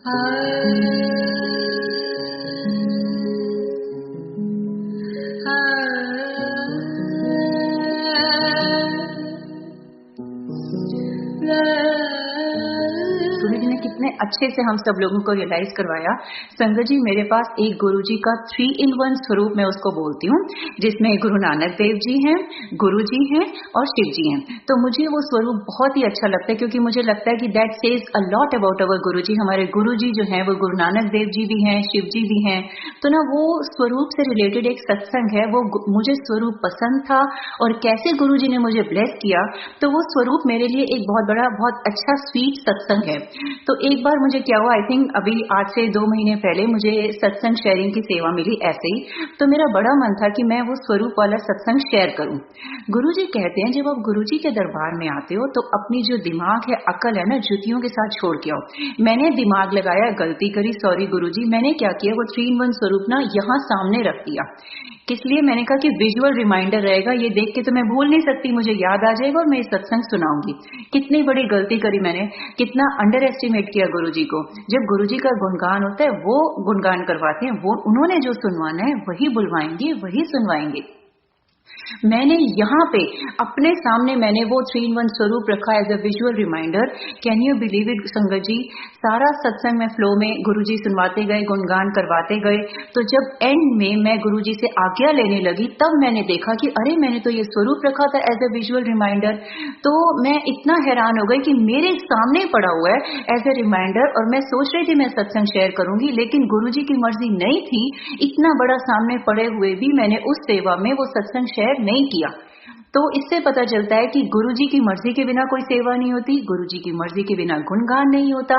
गुरुजी ने कितने अच्छे से हम सब लोगों को रियलाइज करवाया। संगत जी, मेरे पास एक गुरुजी का 3 in 1 स्वरूप मैं उसको बोलती हूँ, जिसमें गुरु नानक देव जी हैं, गुरुजी हैं और शिव जी हैं। तो मुझे वो स्वरूप बहुत ही अच्छा लगता है, क्योंकि मुझे लगता है कि that says a lot about our Guruji. हमारे गुरुजी जो हैं वो गुरु नानक देव जी भी हैं, शिव जी भी हैं। तो ना वो स्वरूप से रिलेटेड एक सत्संग है, वो मुझे स्वरूप पसंद था और कैसे गुरुजी ने मुझे ब्लेस किया, तो वो स्वरूप मेरे लिए एक बहुत बड़ा, बहुत अच्छा स्वीट सत्संग है। तो एक बार मुझे क्या हुआ, आई थिंक अभी आज से 2 महीने पहले मुझे सत्संग शेयरिंग की सेवा मिली ऐसे ही। तो मेरा बड़ा मन था कि मैं वो स्वरूप वाला सत्संग शेयर करूं। गुरुजी कहते हैं जब आप गुरुजी के दरबार में आते हो तो अपनी जो दिमाग है, अकल है ना, जुतियों के साथ छोड़ के आओ। मैंने दिमाग लगाया, गलती करी, सॉरी गुरुजी। मैंने क्या किया, वो 3 in 1 स्वरूप ना यहाँ सामने रख दिया। किस लिए? मैंने कहा कि विजुअल रिमाइंडर रहेगा, ये देख के तो मैं भूल नहीं सकती, मुझे याद आ जाएगा और मैं ये सत्संग सुनाऊंगी। कितनी बड़ी गलती करी मैंने, कितना अंडर एस्टिमेट किया गुरुजी को। जब गुरुजी का गुणगान होता है, वो गुणगान करवाते हैं, वो उन्होंने जो सुनवाना है वही बुलवाएंगे, वही सुनवाएंगे। मैंने यहाँ पे अपने सामने मैंने वो 3 in 1 स्वरूप रखा as a visual reminder. Can you believe it संगत जी, सारा सत्संग में फ्लो में गुरुजी सुनवाते गए, गुणगान करवाते गए। तो जब एंड में मैं गुरुजी से आज्ञा लेने लगी, तब मैंने देखा कि अरे मैंने तो ये स्वरूप रखा था एज अ विजुअल रिमाइंडर। तो मैं इतना हैरान हो गई कि मेरे सामने पड़ा हुआ है एज अ रिमाइंडर, और मैं सोच रही थी मैं सत्संग शेयर करूंगी, लेकिन गुरुजी की मर्जी नहीं थी। इतना बड़ा सामने पड़े हुए भी मैंने उस सेवा में वो सत्संग शेयर नहीं किया। तो इससे पता चलता है कि गुरुजी की मर्जी के बिना कोई सेवा नहीं होती, गुरुजी की मर्जी के बिना गुणगान नहीं होता।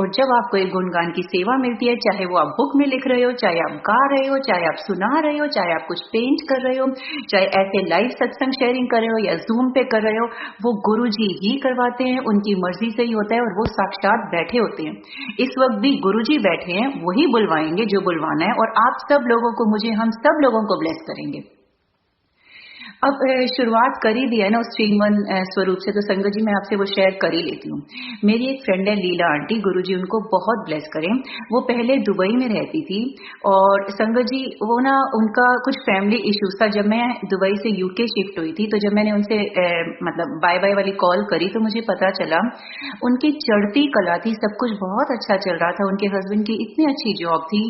और जब आपको एक गुणगान की सेवा मिलती है, चाहे वो आप बुक में लिख रहे हो, चाहे आप गा रहे हो, चाहे आप सुना रहे हो, चाहे आप कुछ पेंट कर रहे हो, चाहे ऐसे लाइव सत्संग शेयरिंग कर रहे हो या जूम पे कर रहे हो, वो गुरुजी ही करवाते हैं, उनकी मर्जी से ही होता है और वो साक्षात बैठे होते हैं। इस वक्त भी गुरुजी बैठे हैं, वही बुलवाएंगे जो बुलवाना है, और आप सब लोगों को, मुझे, हम सब लोगों को ब्लेस करेंगे। अब शुरुआत कर ही दी है ना उस 3 in 1 स्वरूप से, तो संगत जी मैं आपसे वो शेयर कर ही लेती हूँ। मेरी एक फ्रेंड है लीला आंटी, गुरुजी उनको बहुत ब्लेस करें। वो पहले दुबई में रहती थी, और संगत जी वो ना, उनका कुछ फैमिली इश्यूज था। जब मैं दुबई से यूके शिफ्ट हुई थी, तो जब मैंने उनसे मतलब बाय बाय वाली कॉल करी, तो मुझे पता चला उनकी चढ़ती कला थी, सब कुछ बहुत अच्छा चल रहा था, उनके हस्बैंड की इतनी अच्छी जॉब थी,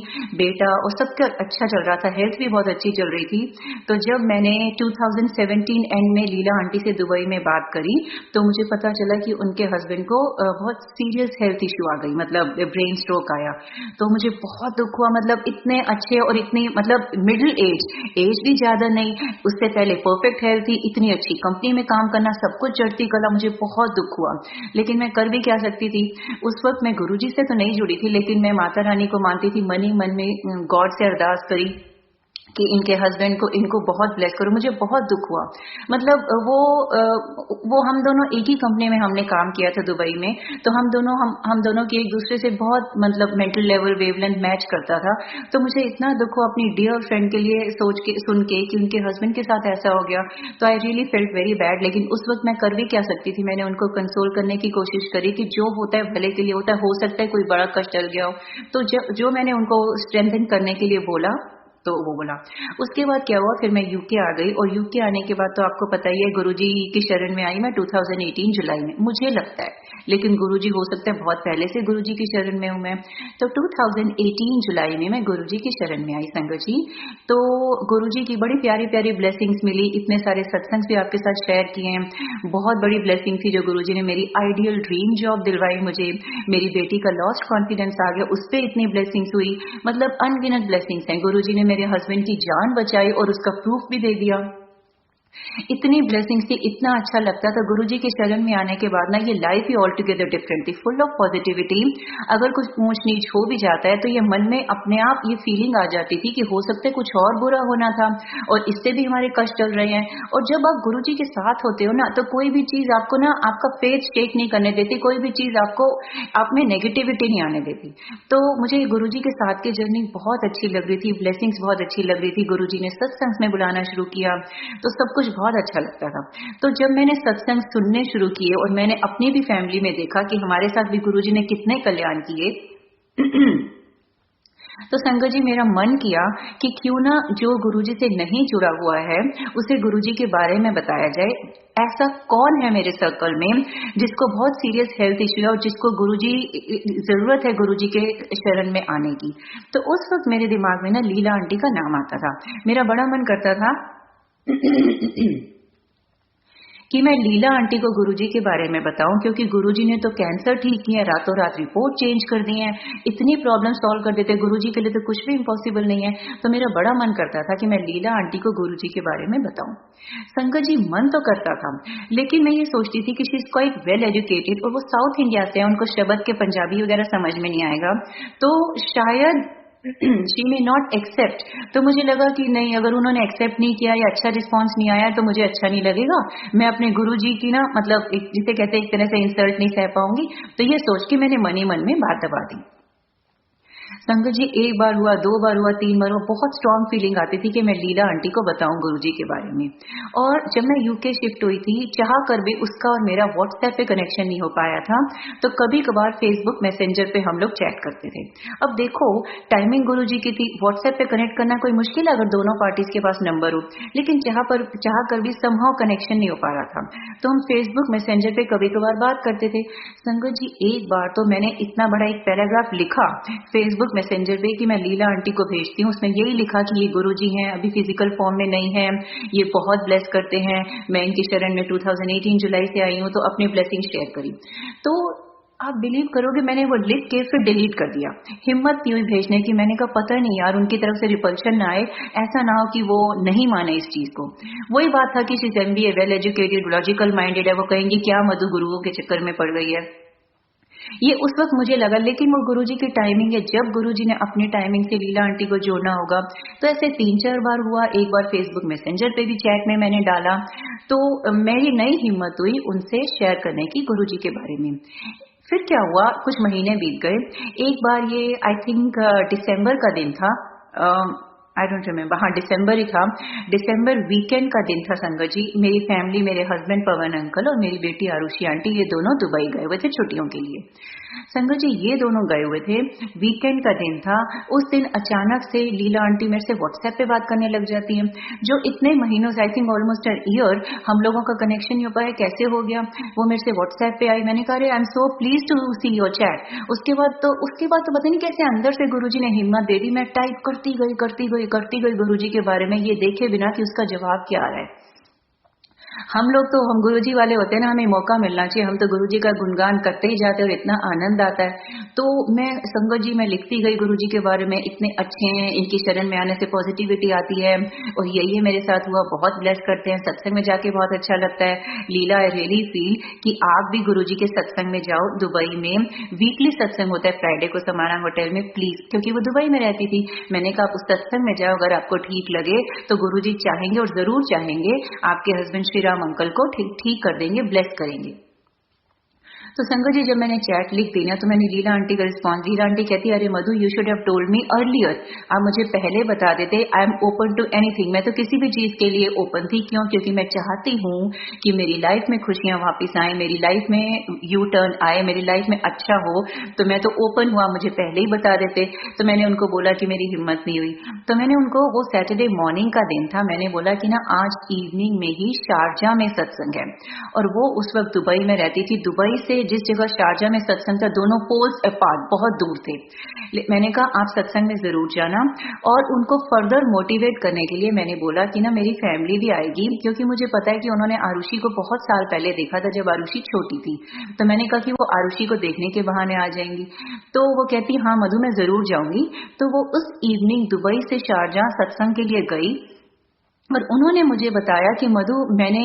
बेटा और सबका अच्छा चल रहा था, हेल्थ भी बहुत अच्छी चल रही थी। तो जब मैंने 2017 एंड में लीला आंटी से दुबई में बात करी, तो मुझे पता चला कि उनके हस्बैंड को बहुत सीरियस हेल्थ इश्यू आ गई, मतलब ब्रेन स्ट्रोक आया। तो मुझे बहुत दुख हुआ, मतलब इतने अच्छे और इतनी, मतलब मिडिल एज भी ज्यादा नहीं, उससे पहले परफेक्ट हेल्थ थी, इतनी अच्छी कंपनी में काम करना, सब कुछ चढ़ती कला। मुझे बहुत दुख हुआ, लेकिन मैं कर भी क्या सकती थी। उस वक्त मैं गुरुजी से तो नहीं जुड़ी थी, लेकिन मैं माता रानी को मानती थी, मन ही मन में गॉड से अरदास करी कि इनके हस्बैंड को, इनको बहुत ब्लेस करो। मुझे बहुत दुख हुआ, मतलब वो हम दोनों एक ही कंपनी में हमने काम किया था दुबई में, तो हम दोनों की एक दूसरे से बहुत, मतलब मेंटल लेवल, वेवलेंथ मैच करता था। तो मुझे इतना दुख हुआ अपनी डियर फ्रेंड के लिए सोच के, सुन के कि उनके हस्बैंड के साथ ऐसा हो गया। तो I really felt very bad, लेकिन उस वक्त मैं कर भी क्या सकती थी। मैंने उनको कंसोल करने की कोशिश करी कि जो होता है भले के लिए होता है, हो सकता है कोई बड़ा कष्ट टल गया हो। तो जो मैंने उनको स्ट्रेंथन करने के लिए बोला, तो वो बोला। उसके बाद क्या हुआ, फिर मैं यूके आ गई, और यूके आने के बाद तो आपको पता ही है, गुरुजी की शरण में आई मैं 2018 जुलाई में, मुझे लगता है, लेकिन गुरुजी हो सकता है बहुत पहले से गुरुजी की शरण में हूं मैं। तो 2018 जुलाई में मैं गुरुजी की शरण में आई संगत जी। तो गुरुजी की बड़ी प्यारी प्यारी ब्लेसिंग्स मिली, इतने सारे सत्संग भी आपके साथ शेयर किए हैं। बहुत बड़ी ब्लेसिंग थी जो गुरुजी ने, मेरी आइडियल ड्रीम जॉब दिलवाई मुझे, मेरी बेटी का लॉस्ट कॉन्फिडेंस आ गया, उस पर इतनी ब्लेसिंग्स हुई, मतलब अनगिनत ब्लेसिंग्स हैं। गुरुजी ने मेरे हस्बैंड की जान बचाई और उसका प्रूफ भी दे दिया। इतनी ब्लेसिंग्स थी, इतना अच्छा लगता था। गुरुजी के शरण में आने के बाद ना, ये लाइफ ही ऑल टुगेदर डिफरेंट थी, फुल ऑफ पॉजिटिविटी। अगर कुछ ऊंच नीच हो भी जाता है, तो ये मन में अपने आप ये फीलिंग आ जाती थी कि हो सकता है कुछ और बुरा होना था, और इससे भी हमारे कष्ट चल रहे हैं। और जब आप गुरुजी के साथ होते हो ना, तो कोई भी चीज आपको ना, आपका फेथ शेक नहीं करने देती, कोई भी चीज आपको, आप में नेगेटिविटी नहीं आने देती। तो मुझे गुरुजी के साथ की जर्नी बहुत अच्छी लग रही थी, ब्लेसिंग्स बहुत अच्छी लग रही थी। गुरुजी ने सत्संग में बुलाना शुरू किया, तो सब कुछ बहुत अच्छा लगता था। तो जब मैंने सत्संग सुनने शुरू किए, और मैंने अपनी भी फैमिली में देखा कि हमारे साथ भी गुरुजी ने कितने कल्याण किए, तो संगत जी मेरा मन किया कि क्यों ना जो गुरुजी से नहीं जुड़ा हुआ है उसे गुरुजी के बारे में बताया जाए। ऐसा कौन है मेरे सर्कल में जिसको बहुत सीरियस हेल्थ इश्यू है और जिसको गुरुजी जरूरत है गुरुजी के शरण में आने की। तो उस वक्त मेरे दिमाग में ना लीला आंटी का नाम आता था। मेरा बड़ा मन करता था कि मैं लीला आंटी को गुरुजी के बारे में बताऊं, क्योंकि गुरुजी ने तो कैंसर ठीक किया, रातों रात रिपोर्ट चेंज कर दी है, इतनी प्रॉब्लम सॉल्व कर देते, गुरुजी के लिए तो कुछ भी इम्पॉसिबल नहीं है। तो मेरा बड़ा मन करता था कि मैं लीला आंटी को गुरुजी के बारे में बताऊं। संगत जी मन तो करता था, लेकिन मैं ये सोचती थी कि she is quite well educated और वो साउथ इंडिया से है, उनको शब्द के पंजाबी वगैरह समझ में नहीं आएगा, तो शायद शी मे नॉट एक्सेप्ट। तो मुझे लगा कि नहीं, अगर उन्होंने एक्सेप्ट नहीं किया या अच्छा रिस्पॉन्स नहीं आया तो मुझे अच्छा नहीं लगेगा, मैं अपने गुरुजी की ना मतलब जिसे कहते हैं एक तरह से इंसल्ट नहीं सह पाऊंगी। तो ये सोच के मैंने मन ही मन में बात दबा दी। संगत जी एक बार हुआ, 2 बार हुआ, 3 बार हुआ, बहुत स्ट्रांग फीलिंग आती थी कि मैं लीला आंटी को बताऊं गुरुजी के बारे में। और जब मैं यूके शिफ्ट हुई थी, चाह कर भी उसका और मेरा व्हाट्सएप पे कनेक्शन नहीं हो पाया था, तो कभी कभार फेसबुक मैसेंजर पे हम लोग चैट करते थे। अब देखो टाइमिंग गुरुजी की थी, व्हाट्सएप पे कनेक्ट करना कोई मुश्किल है अगर दोनों पार्टीज के पास नंबर हो, लेकिन चाह कर भी समहाउ कनेक्शन नहीं हो पा रहा था, तो हम फेसबुक मैसेंजर पे कभी कभार बात करते थे। संगत जी एक बार तो मैंने इतना बड़ा एक पैराग्राफ लिखा फेसबुक मैसेंजर पे कि मैं लीला आंटी को भेजती हूँ। उसमें यही लिखा कि ये गुरुजी हैं, अभी फिजिकल फॉर्म में नहीं है, ये बहुत ब्लेस करते हैं, मैं इनकी शरण में 2018 जुलाई से आई हूँ, तो अपनी ब्लेसिंग शेयर करी। तो आप बिलीव करोगे मैंने वो लिख के फिर डिलीट कर दिया, हिम्मत नहीं हुई भेजने की। मैंने कहा पता नहीं यार उनकी तरफ से रिपल्शन ना आए, ऐसा ना हो कि वो नहीं माने इस चीज को। वही बात था कि she is MBA, well educated, logical minded है, वो कहेंगी क्या मधु गुरुओं के चक्कर में पड़ गई है, ये उस वक्त मुझे लगा। लेकिन वो गुरुजी की टाइमिंग है, जब गुरुजी ने अपनी टाइमिंग से लीला आंटी को जोड़ना होगा। तो ऐसे 3-4 बार हुआ। एक बार फेसबुक मैसेंजर पे भी चैट में मैंने डाला, तो मेरी नई हिम्मत हुई उनसे शेयर करने की गुरुजी के बारे में। फिर क्या हुआ, कुछ महीने बीत गए। एक बार ये आई थिंक दिसंबर का दिन था, आई डोंट रिमेम्बर, हाँ दिसंबर ही था। दिसंबर वीकेंड का दिन था संगत जी। मेरी फैमिली, मेरे हस्बैंड पवन अंकल और मेरी बेटी आरुषि आंटी, ये दोनों दुबई गए हुए थे छुट्टियों के लिए। संगत जी ये दोनों गए हुए थे, वीकेंड का दिन था। उस दिन अचानक से लीला आंटी मेरे से व्हाट्सएप पे बात करने लग जाती हैं, जो इतने महीनों से I think almost an year हम लोगों का कनेक्शन नहीं हो पाया, कैसे हो गया। वो मेरे से व्हाट्सएप पे आई, मैंने कहा I am so please to see your chat. उसके बाद तो पता नहीं कैसे अंदर से गुरुजी ने हिम्मत दे दी, मैं टाइप करती गई गुरुजी के बारे में, ये देखे बिना कि उसका जवाब क्या आ रहा है। हम लोग तो हम गुरुजी वाले होते हैं ना, हमें मौका मिलना चाहिए, हम तो गुरुजी का गुणगान करते ही जाते हैं और इतना आनंद आता है। तो मैं संगत जी मैं लिखती गई गुरुजी के बारे में, इतने अच्छे हैं, इनकी शरण में आने से पॉजिटिविटी आती है और यही मेरे साथ हुआ, बहुत ब्लेस करते हैं, सत्संग में जाके बहुत अच्छा लगता है। लीला आई रियली फील कि आप भी गुरुजी के सत्संग में जाओ। दुबई में वीकली सत्संग होता है फ्राइडे को समाना होटल में, प्लीज, क्योंकि वो दुबई में रहती थी। मैंने कहा आप उस सत्संग में जाओ, अगर आपको ठीक लगे तो गुरुजी चाहेंगे और जरूर चाहेंगे आपके हस्बैंड श्री राम अंकल को ठीक कर देंगे, ब्लेस करेंगे। तो संगत जी जब मैंने चैट लिख दी ना, तो मैंने लीला आंटी का रिस्पॉन्स, लीला आंटी कहती है अरे Madhu you should have told me earlier, आप मुझे पहले बता देते, I am open to anything, मैं तो किसी भी चीज के लिए ओपन थी। क्यों? क्योंकि मैं चाहती हूँ कि मेरी लाइफ में खुशियां वापस आए, मेरी लाइफ में यू टर्न आए, मेरी लाइफ में अच्छा हो, तो मैं तो ओपन हुआ, मुझे पहले ही बता देते। तो मैंने उनको बोला कि मेरी हिम्मत नहीं हुई, तो मैंने उनको, वो सैटरडे मॉर्निंग का दिन था, मैंने बोला कि ना आज इवनिंग में ही शारजा में सत्संग है, और वो उस वक्त दुबई में रहती थी। दुबई से जिस जगह शारजा में सत्संग था, दोनों पोल्स अपार्ट, बहुत दूर थे। मैंने कहा आप सत्संग में जरूर जाना, और उनको फर्दर मोटिवेट करने के लिए मैंने बोला कि ना मेरी फैमिली भी आएगी, क्योंकि मुझे पता है कि उन्होंने आरुषि को बहुत साल पहले देखा था जब आरुषि छोटी थी। तो मैंने कहा कि वो आरुषि को देखने के बहाने आ जाएंगी। तो वो कहती हाँ मधु मैं जरूर जाऊंगी। तो वो उस इवनिंग दुबई से शारजा सत्संग के लिए गई, और उन्होंने मुझे बताया कि मधु मैंने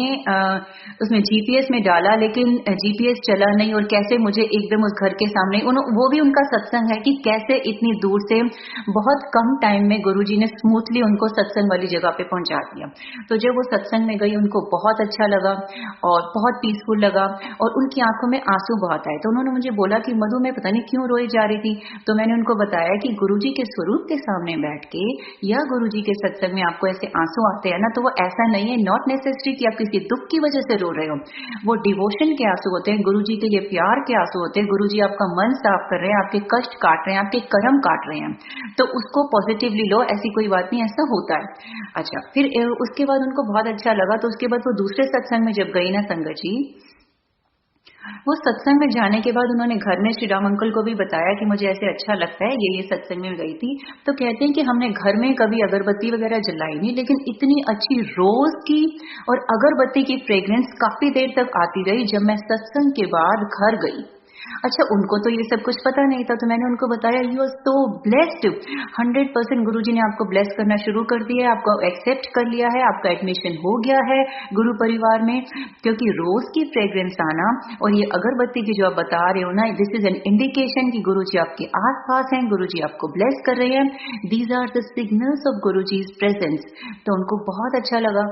उसमें जीपीएस में डाला, लेकिन जीपीएस चला नहीं, और कैसे मुझे एकदम उस घर के सामने, वो भी उनका सत्संग है, कि कैसे इतनी दूर से बहुत कम टाइम में गुरुजी ने स्मूथली उनको सत्संग वाली जगह पे पहुंचा दिया। तो जब वो सत्संग में गई उनको बहुत अच्छा लगा और बहुत पीसफुल लगा, और उनकी आंखों में आंसू बहुत आए। तो उन्होंने मुझे बोला कि मधु मैं पता नहीं क्यों रोई जा रही थी। तो मैंने उनको बताया कि गुरुजी के स्वरूप के सामने बैठ के या गुरुजी के सत्संग में आपको ऐसे आंसू आते हैं ना, तो वो ऐसा नहीं है, नॉट नेसेसरी कि आप किसी दुख की वजह से रो रहे हो। वो डिवोशन के आंसू होते हैं, गुरुजी के लिए प्यार के आंसू होते हैं। गुरुजी आपका मन साफ कर रहे हैं, आपके कष्ट काट रहे हैं, आपके कर्म काट रहे हैं। तो उसको पॉजिटिवली लो, ऐसी कोई बात नहीं, ऐसा होता है। अच्छा, फिर उसके बाद उनको बहुत अच्छा लगा, तो उसके बाद वो दूसरे सत्संग में जब गई ना संगत जी, वो सत्संग में जाने के बाद उन्होंने घर में श्री राम अंकल को भी बताया कि मुझे ऐसे अच्छा लगता है, ये सत्संग में गई थी। तो कहते हैं कि हमने घर में कभी अगरबत्ती वगैरह जलाई नहीं, लेकिन इतनी अच्छी रोज की और अगरबत्ती की फ्रेग्रेंस काफी देर तक आती रही जब मैं सत्संग के बाद घर गई। अच्छा, उनको तो ये सब कुछ पता नहीं था, तो मैंने उनको बताया यू आर सो ब्लेस्ड, 100% गुरुजी ने आपको ब्लेस करना शुरू कर दिया है, आपको एक्सेप्ट कर लिया है, आपका एडमिशन हो गया है गुरु परिवार में। क्योंकि रोज की फ्रेग्रेंस आना और ये अगरबत्ती की जो आप बता रहे हो ना, दिस इज एन इंडिकेशन कि गुरुजी आपके आसपास हैं, गुरुजी आपको ब्लेस कर रहे हैं। These are the signals of Guruji's presence. तो उनको बहुत अच्छा लगा।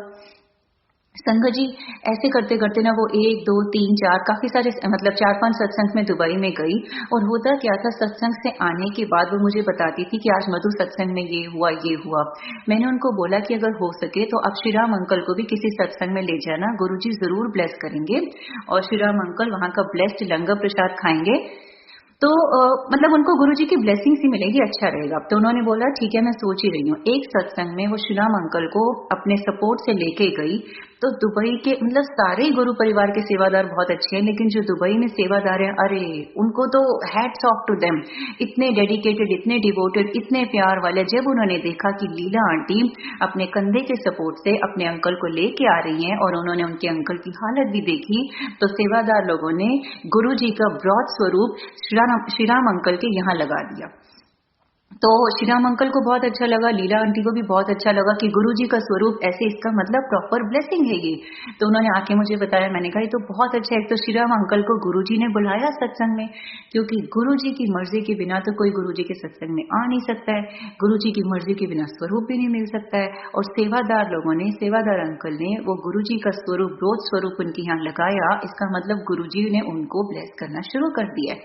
संगत जी, ऐसे करते करते ना वो 1, 2, 3, 4 काफी सारे मतलब 4-5 सत्संग में दुबई में गई। और होता क्या था, सत्संग से आने के बाद वो मुझे बताती थी कि आज मधु सत्संग में ये हुआ ये हुआ। मैंने उनको बोला कि अगर हो सके तो आप श्री राम अंकल को भी किसी सत्संग में ले जाना, गुरुजी जरूर ब्लेस करेंगे और श्री राम अंकल वहां का ब्लेस्ड लंगर प्रसाद खाएंगे। तो मतलब उनको गुरुजी की ब्लेसिंग ही मिलेगी, अच्छा रहेगा। तो उन्होंने बोला ठीक है, मैं सोच ही रही हूँ। एक सत्संग में वो श्री राम अंकल को अपने सपोर्ट से लेके गई, तो दुबई के मतलब सारे गुरु परिवार के सेवादार बहुत अच्छे हैं, लेकिन जो दुबई में सेवादार हैं, अरे उनको तो हैट्स ऑफ टू देम, इतने डेडिकेटेड, इतने डिवोटेड, इतने प्यार वाले। जब उन्होंने देखा कि लीला आंटी अपने कंधे के सपोर्ट से अपने अंकल को लेके आ रही हैं और उन्होंने उनके अंकल की हालत भी देखी, तो सेवादार लोगों ने गुरुजी का ब्रॉड स्वरूप श्री राम अंकल के यहाँ लगा दिया। तो श्री राम अंकल को बहुत अच्छा लगा, लीला आंटी को भी बहुत अच्छा लगा कि गुरुजी का स्वरूप ऐसे, इसका मतलब प्रॉपर ब्लेसिंग है ये। तो उन्होंने आके मुझे बताया, मैंने कहा ये तो बहुत अच्छा है। एक तो श्री राम अंकल को गुरुजी ने बुलाया सत्संग में, क्योंकि गुरुजी की मर्जी के बिना तो कोई गुरुजी के सत्संग में आ नहीं सकता है, गुरुजी की मर्जी के बिना स्वरूप भी नहीं मिल सकता है। और सेवादार लोगों ने, सेवादार अंकल ने वो गुरुजी का स्वरूप, रोज स्वरूप उनके यहाँ लगाया, इसका मतलब गुरुजी ने उनको ब्लेस करना शुरू कर दिया।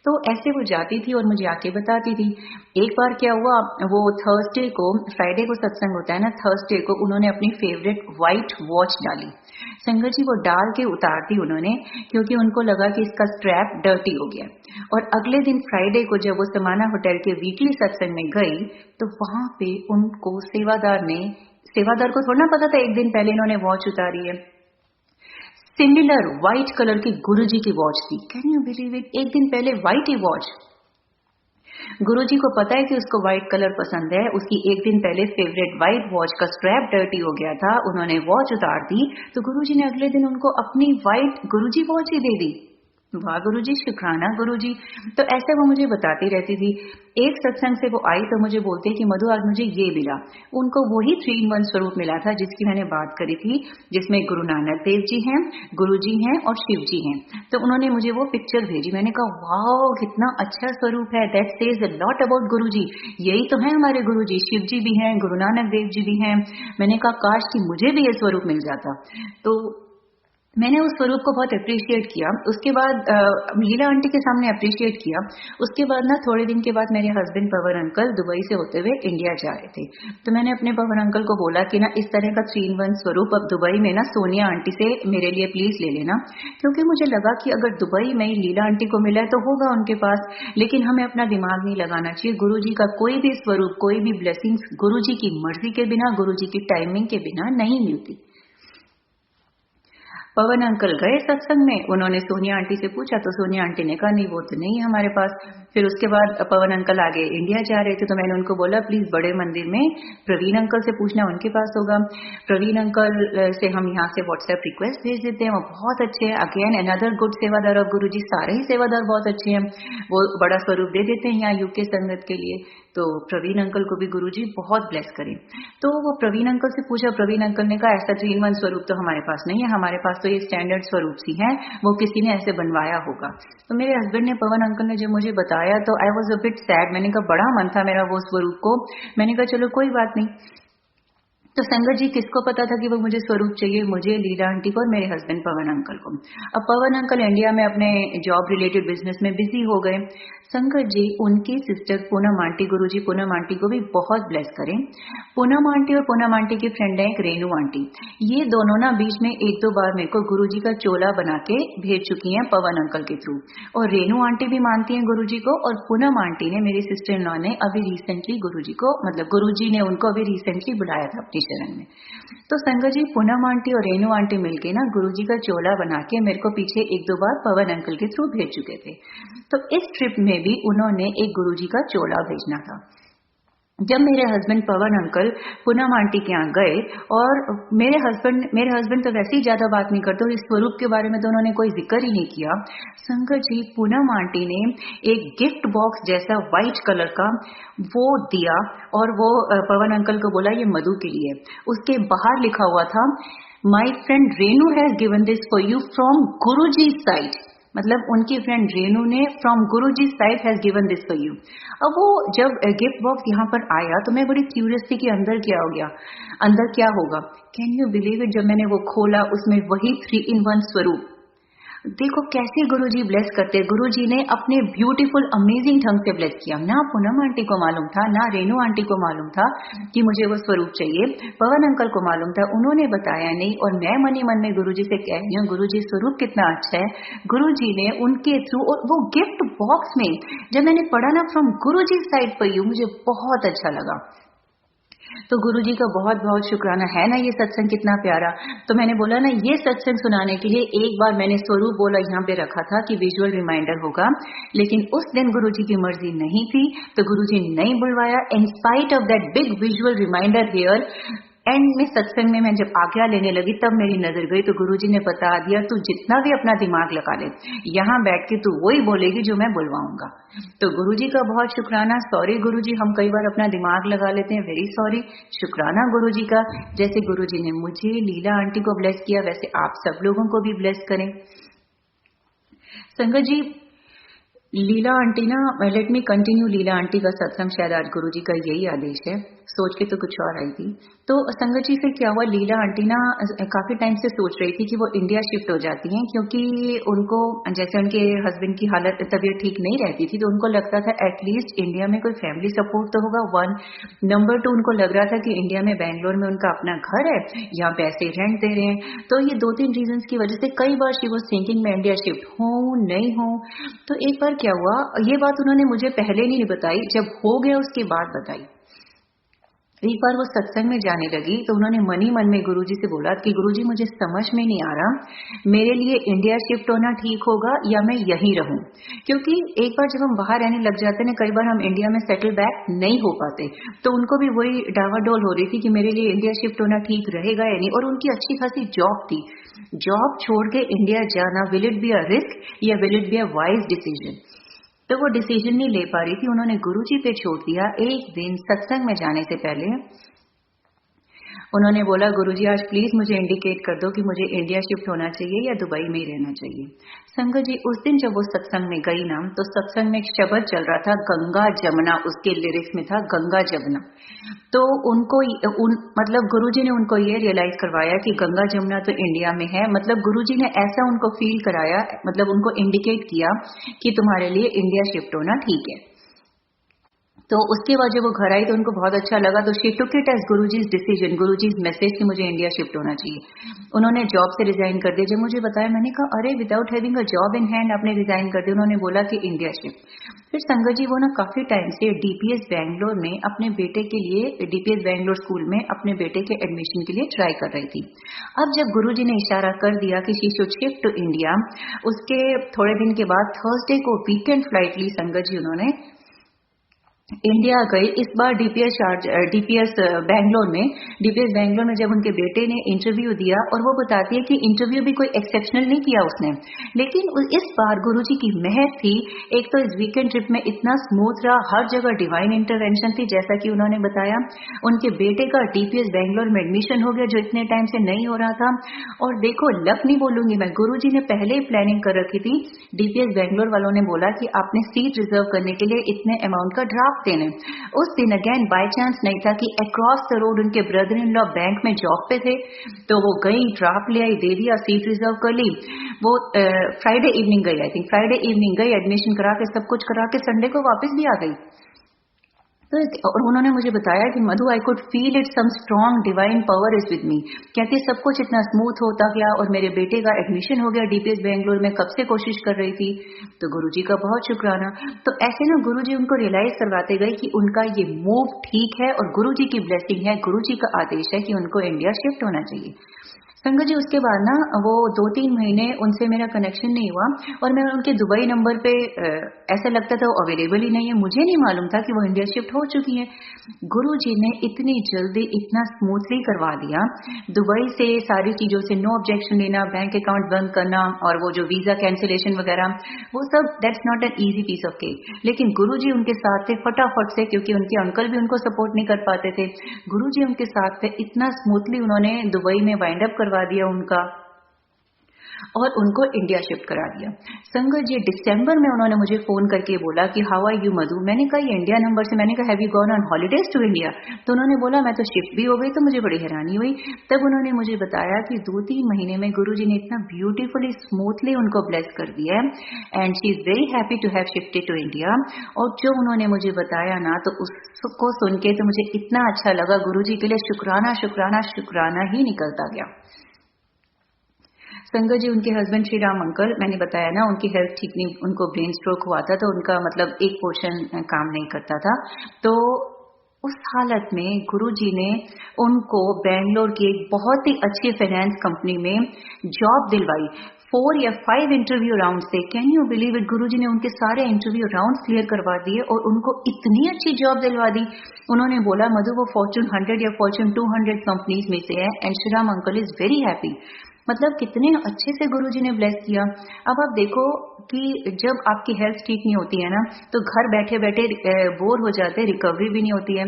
तो ऐसे वो जाती थी और मुझे आके बताती थी। एक बार क्या हुआ, वो थर्सडे को, फ्राइडे को सत्संग होता है ना, थर्सडे को उन्होंने अपनी फेवरेट व्हाइट वॉच डाली। संगत जी, वो डाल के उतार दी उन्होंने, क्योंकि उनको लगा कि इसका स्ट्रैप डर्टी हो गया। और अगले दिन फ्राइडे को जब वो समाना होटल के वीकली सत्संग में गई, तो वहां पे उनको सेवादार को थोड़ा ना पता था एक दिन पहले इन्होंने वॉच उतारी है। सिमिलर व्हाइट कलर की गुरुजी की वॉच थी। कैन यू बिलीव इट, एक दिन पहले व्हाइट ही वॉच। गुरुजी को पता है कि उसको व्हाइट कलर पसंद है, उसकी एक दिन पहले फेवरेट व्हाइट वॉच का स्ट्रैप डर्टी हो गया था, उन्होंने वॉच उतार दी, तो गुरुजी ने अगले दिन उनको अपनी व्हाइट गुरुजी वॉच ही दे दी। वाह गुरुजी, शुक्राना गुरुजी। तो ऐसे वो मुझे बताती रहती थी। एक सत्संग से वो आई तो मुझे बोलती है कि मधु आज मुझे ये मिला। उनको वही 3 in 1 स्वरूप मिला था जिसकी मैंने बात करी थी, जिसमें गुरु नानक देव जी हैं, गुरुजी हैं और शिव जी हैं। तो उन्होंने मुझे वो पिक्चर भेजी, मैंने कहा वाह कितना अच्छा स्वरूप है, that says a lot about Guruji. यही तो है हमारे गुरुजी, शिव जी भी हैं, गुरु नानक देव जी भी हैं। मैंने कहा काश कि मुझे भी ये स्वरूप मिल जाता। तो मैंने उस स्वरूप को बहुत अप्रिशिएट किया। उसके बाद लीला आंटी के सामने अप्रिशिएट किया। उसके बाद ना थोड़े दिन के बाद मेरे हस्बैंड पवन अंकल दुबई से होते हुए इंडिया जा रहे थे, तो मैंने अपने पवन अंकल को बोला कि ना इस तरह का 3 in 1 स्वरूप अब दुबई में ना सोनिया आंटी से मेरे लिए प्लीज ले लेना, क्योंकि मुझे लगा कि अगर दुबई में लीला आंटी को मिला है तो होगा उनके पास, लेकिन हमें अपना दिमाग नहीं लगाना चाहिए। गुरुजी का कोई भी स्वरूप, कोई भी ब्लेसिंग्स गुरुजी की मर्जी के बिना, गुरुजी की टाइमिंग के बिना नहीं मिलती। पवन अंकल गए सत्संग में, उन्होंने सोनिया आंटी से पूछा तो सोनिया आंटी ने कहा नहीं वो तो नहीं है हमारे पास। फिर उसके बाद पवन अंकल आगे इंडिया जा रहे थे, तो मैंने उनको बोला प्लीज बड़े मंदिर में प्रवीण अंकल से पूछना, उनके पास होगा। प्रवीण अंकल से हम यहाँ से व्हाट्सएप रिक्वेस्ट भेज देते हैं, वो बहुत अच्छे हैं। अगेन अनदर गुड सेवादार ऑफ गुरुजी, सारे ही सेवादार बहुत अच्छे हैं, वो बड़ा स्वरूप दे देते हैं यहाँ यूके संगत के लिए। तो प्रवीण अंकल को भी गुरुजी बहुत ब्लेस करें। तो वो प्रवीण अंकल से पूछा, प्रवीण अंकल ने कहा ऐसा 3 in 1 स्वरूप तो हमारे पास नहीं है, हमारे पास तो ये स्टैंडर्ड स्वरूप सी है, वो किसी ने ऐसे बनवाया होगा। तो मेरे हस्बैंड ने, पवन अंकल ने जब मुझे बताया तो I was a bit sad. मैंने कहा बड़ा मन था मेरा वो स्वरूप को, मैंने कहा चलो कोई बात नहीं। तो संगत जी किसको पता था कि वो मुझे स्वरूप चाहिए? मुझे, लीला आंटी को और मेरे हस्बैंड पवन अंकल को। अब पवन अंकल इंडिया में अपने जॉब रिलेटेड बिजनेस में बिजी हो गए। संगत जी उनकी सिस्टर पूनम आंटी, गुरुजी पूनम आंटी को भी बहुत ब्लेस करें। पूनम आंटी और पूनम आंटी की फ्रेंड है एक रेनू आंटी। ये दोनों ना बीच में एक दो बार मेरे को गुरुजी का चोला बना के भेज चुकी हैं पवन अंकल के थ्रू, और रेनू आंटी भी मानती हैं गुरुजी को, और पूनम आंटी ने, मेरी सिस्टर इन लॉ ने अभी रिसेंटली गुरुजी को, मतलब गुरुजी ने उनको अभी रिसेंटली बुलाया था अपनी शरण में। तो संगत जी पूनम आंटी और रेनू आंटी मिलके ना गुरुजी का चोला बना के मेरे को पीछे एक दो बार पवन अंकल के थ्रू भेज चुके थे। तो इस ट्रिप में भी उन्होंने एक गुरुजी का चोला भेजना था। जब मेरे हस्बैंड पवन अंकल पूनम आंटी के यहाँ गए, और मेरे हस्बैंड तो वैसे ही ज्यादा बात नहीं करते, और इस स्वरूप के बारे में तो उन्होंने कोई जिक्र ही नहीं किया। संगत जी पूनम आंटी ने एक गिफ्ट बॉक्स जैसा व्हाइट कलर का वो दिया, और वो पवन अंकल को बोला ये मधु के लिए। उसके बाहर लिखा हुआ था, my friend Renu has given this for you from Guruji side. मतलब उनकी फ्रेंड रेनू ने from Guruji side has given this for you. अब वो जब गिफ्ट बॉक्स यहाँ पर आया तो मैं बड़ी क्यूरियस थी कि अंदर क्या हो गया, अंदर क्या होगा। कैन यू बिलीव इट, जब मैंने वो खोला उसमें वही 3-in-1 स्वरूप। देखो कैसे गुरुजी ब्लेस करते हैं। गुरुजी ने अपने ब्यूटीफुल अमेजिंग ढंग से ब्लेस किया। ना पूनम आंटी को मालूम था, ना रेनू आंटी को मालूम था कि मुझे वो स्वरूप चाहिए। पवन अंकल को मालूम था, उन्होंने बताया नहीं, और मैं मनी मन में गुरुजी से कह रही हूँ गुरुजी स्वरूप कितना अच्छा है। गुरुजी ने उनके थ्रू, और वो गिफ्ट बॉक्स में जब मैंने पढ़ा ना फ्रॉम गुरुजी साइड पर यू, मुझे बहुत अच्छा लगा। तो गुरुजी का बहुत बहुत शुक्राना है ना, ये सत्संग कितना प्यारा। तो मैंने बोला ना, ये सत्संग सुनाने के लिए एक बार मैंने स्वरूप बोला यहाँ पे रखा था कि विजुअल रिमाइंडर होगा, लेकिन उस दिन गुरुजी की मर्जी नहीं थी, तो गुरुजी नहीं बुलवाया। In spite of that big visual reminder here, end में सत्संग में मैं जब आज्ञा लेने लगी तब मेरी नजर गई, तो गुरुजी ने बता दिया, तू जितना भी अपना दिमाग लगा ले, यहाँ बैठ के तू वही बोलेगी जो मैं बुलवाऊंगा। तो गुरुजी का बहुत शुक्राना। सॉरी गुरुजी, हम कई बार अपना दिमाग लगा लेते हैं, वेरी सॉरी। शुक्राना गुरुजी का। जैसे गुरुजी ने मुझे, लीला आंटी को ब्लेस किया, वैसे आप सब लोगों को भी ब्लेस करें। संगत जी लीला आंटी ना, लेट मी कंटिन्यू लीला आंटी का सत्संग, शायद आज गुरुजी का यही आदेश है, सोच के तो कुछ और आई थी। तो संगत जी फिर क्या हुआ, लीला आंटी ना काफी टाइम से सोच रही थी कि वो इंडिया शिफ्ट हो जाती हैं, क्योंकि उनको, जैसे उनके हस्बैंड की हालत, तबीयत ठीक नहीं रहती थी, तो उनको लगता था एटलीस्ट इंडिया में कोई फैमिली सपोर्ट तो होगा, 1 नंबर 2 उनको लग रहा था कि इंडिया में, बैंगलोर में उनका अपना घर है, यहाँ पैसे रेंट दे रहे हैं। तो ये 2-3 रीजंस की वजह से कई बार शी वाज थिंकिंग मैं इंडिया शिफ्ट हूँ नहीं हूँ। तो एक बार क्या हुआ, ये बात उन्होंने मुझे पहले नहीं बताई, जब हो गया उसके बाद बताई। एक बार वो सत्संग में जाने लगी तो उन्होंने मनी मन में गुरुजी से बोला कि गुरुजी मुझे समझ में नहीं आ रहा, मेरे लिए इंडिया शिफ्ट होना ठीक होगा या मैं यहीं रहूं, क्योंकि एक बार जब हम बाहर रहने लग जाते हैं, कई बार हम इंडिया में सेटल बैक नहीं हो पाते। तो उनको भी वही डावाडोल हो रही थी कि मेरे लिए इंडिया शिफ्ट होना ठीक रहेगा या नहीं, और उनकी अच्छी खासी जॉब थी। जॉब छोड़ के इंडिया जाना, will it be a risk या will it be a wise decision? तो वो डिसीजन नहीं ले पा रही थी, उन्होंने गुरुजी पे छोड़ दिया। एक दिन सत्संग में जाने से पहले उन्होंने बोला, गुरुजी आज प्लीज मुझे इंडिकेट कर दो कि मुझे इंडिया शिफ्ट होना चाहिए या दुबई में ही रहना चाहिए। संगत जी उस दिन जब वो सत्संग में गई ना, तो सत्संग में एक शब्द चल रहा था, गंगा जमुना, उसके लिरिक्स में था गंगा जमुना। तो उनको मतलब गुरुजी ने उनको ये रियलाइज करवाया कि गंगा जमुना तो इंडिया में है, मतलब गुरुजी ने ऐसा उनको फील कराया, मतलब उनको इंडिकेट किया कि तुम्हारे लिए इंडिया शिफ्ट होना ठीक है। तो उसके बाद जब वो घर आई तो उनको बहुत अच्छा लगा, तो she took it as Guruji's decision, Guruji's message कि मुझे इंडिया शिफ्ट होना चाहिए। उन्होंने जॉब से रिजाइन कर दिया। जब मुझे बताया, मैंने कहा अरे without having a job in hand आपने रिजाइन कर दिया। उन्होंने बोला कि इंडिया शिफ्ट। फिर संगत जी वो ना काफी टाइम से डीपीएस बैंगलोर में अपने बेटे के लिए, डीपीएस बैंगलोर स्कूल में अपने बेटे के एडमिशन के लिए ट्राई कर रही थी। अब जब गुरुजी ने इशारा कर दिया कि she should shift to India, उसके थोड़े दिन के बाद थर्सडे को वीकेंड फ्लाइट ली संगत जी, उन्होंने इंडिया गई। इस बार डीपीएस बैंगलोर में जब उनके बेटे ने इंटरव्यू दिया, और वो बताती है कि इंटरव्यू भी कोई एक्सेप्शनल नहीं किया उसने, लेकिन इस बार गुरुजी की मेहर थी। एक तो इस वीकेंड ट्रिप में इतना स्मूथ रहा, हर जगह डिवाइन इंटरवेंशन थी, जैसा कि उन्होंने बताया। उनके बेटे का डीपीएस बैंगलोर में एडमिशन हो गया, जो इतने टाइम से नहीं हो रहा था। और देखो लक नहीं बोलूंगी मैं, गुरुजी ने पहले ही प्लानिंग कर रखी थी। डीपीएस बैंगलोर वालों ने बोला कि आपने सीट रिजर्व करने के लिए इतने अमाउंट का ड्राफ्ट लास्ट दिन है। उस दिन अगेन बाय चांस नहीं था कि अक्रॉस द रोड उनके ब्रदर इन लॉ बैंक में जॉब पे थे, तो वो गई, ड्राफ्ट ले आई, दे दिया, सीट रिजर्व कर ली। वो फ्राइडे इवनिंग गई, आई थिंक फ्राइडे इवनिंग गई, एडमिशन करा के सब कुछ करा के संडे को वापस भी आ गई। तो और उन्होंने मुझे बताया कि Madhu, I could feel it, some strong divine power is with me. कहती सब कुछ इतना स्मूथ होता गया और मेरे बेटे का एडमिशन हो गया डीपीएस बेंगलोर में, कब से कोशिश कर रही थी। तो गुरुजी का बहुत शुक्राना। तो ऐसे ना गुरुजी उनको रियलाइज करवाते गए कि उनका ये मूव ठीक है और गुरुजी की ब्लेसिंग है, गुरुजी का आदेश है कि उनको इंडिया शिफ्ट होना चाहिए। संगत जी उसके बाद ना वो 2-3 महीने उनसे मेरा कनेक्शन नहीं हुआ और मैं उनके दुबई नंबर पे ऐसा लगता था वो अवेलेबल ही नहीं है। मुझे नहीं मालूम था कि वो इंडिया शिफ्ट हो चुकी है। गुरुजी ने इतनी जल्दी इतना स्मूथली करवा दिया, दुबई से सारी चीजों से नो ऑब्जेक्शन लेना, बैंक अकाउंट बंद करना और वो जो वीजा कैंसिलेशन वगैरह, वो सब that's not an easy piece of cake. लेकिन गुरुजी उनके साथ थे फटाफट से, क्योंकि उनके अंकल भी उनको सपोर्ट नहीं कर पाते थे। गुरुजी उनके साथ थे, इतना स्मूथली उन्होंने दुबई में वाइंड अप करवा दिया उनका और उनको इंडिया शिफ्ट करा दिया। संगत जी दिसंबर में उन्होंने मुझे फोन करके बोला कि हाउ आर यू मधु। मैंने कहा ये इंडिया नंबर से, मैंने कहा have you gone on holidays to India. तो उन्होंने बोला मैं तो शिफ्ट भी हो गई। तो मुझे बड़ी हैरानी हुई। तब उन्होंने मुझे बताया कि 2-3 महीने में गुरुजी ने इतना ब्यूटीफुली स्मूथली उनको ब्लेस कर दिया है and she is very happy to have shifted to India. और जो उन्होंने मुझे बताया ना, तो उसको सुन के तो मुझे इतना अच्छा लगा। गुरुजी के लिए शुक्राना शुक्राना शुक्राना ही निकलता गया। संगत जी उनके हस्बैंड श्री राम अंकल, मैंने बताया ना उनकी हेल्थ ठीक नहीं, उनको ब्रेन स्ट्रोक हुआ था, तो उनका मतलब एक पोर्शन काम नहीं करता था। तो उस हालत में गुरुजी ने उनको बेंगलोर की एक बहुत ही अच्छी फाइनेंस कंपनी में जॉब दिलवाई। 4 या 5 इंटरव्यू राउंड से, कैन यू बिलीव इट, गुरुजी ने उनके सारे इंटरव्यू राउंड क्लियर करवा दिए और उनको इतनी अच्छी जॉब दिलवा दी। उन्होंने बोला मधु वो फॉर्च्यून 100 या फॉर्च्यून 200 कंपनीज में से है and Shri Ram uncle is very happy. मतलब कितने अच्छे से गुरुजी ने ब्लेस किया। अब आप देखो कि जब आपकी हेल्थ ठीक नहीं होती है ना, तो घर बैठे बैठे बोर हो जाते हैं, रिकवरी भी नहीं होती है।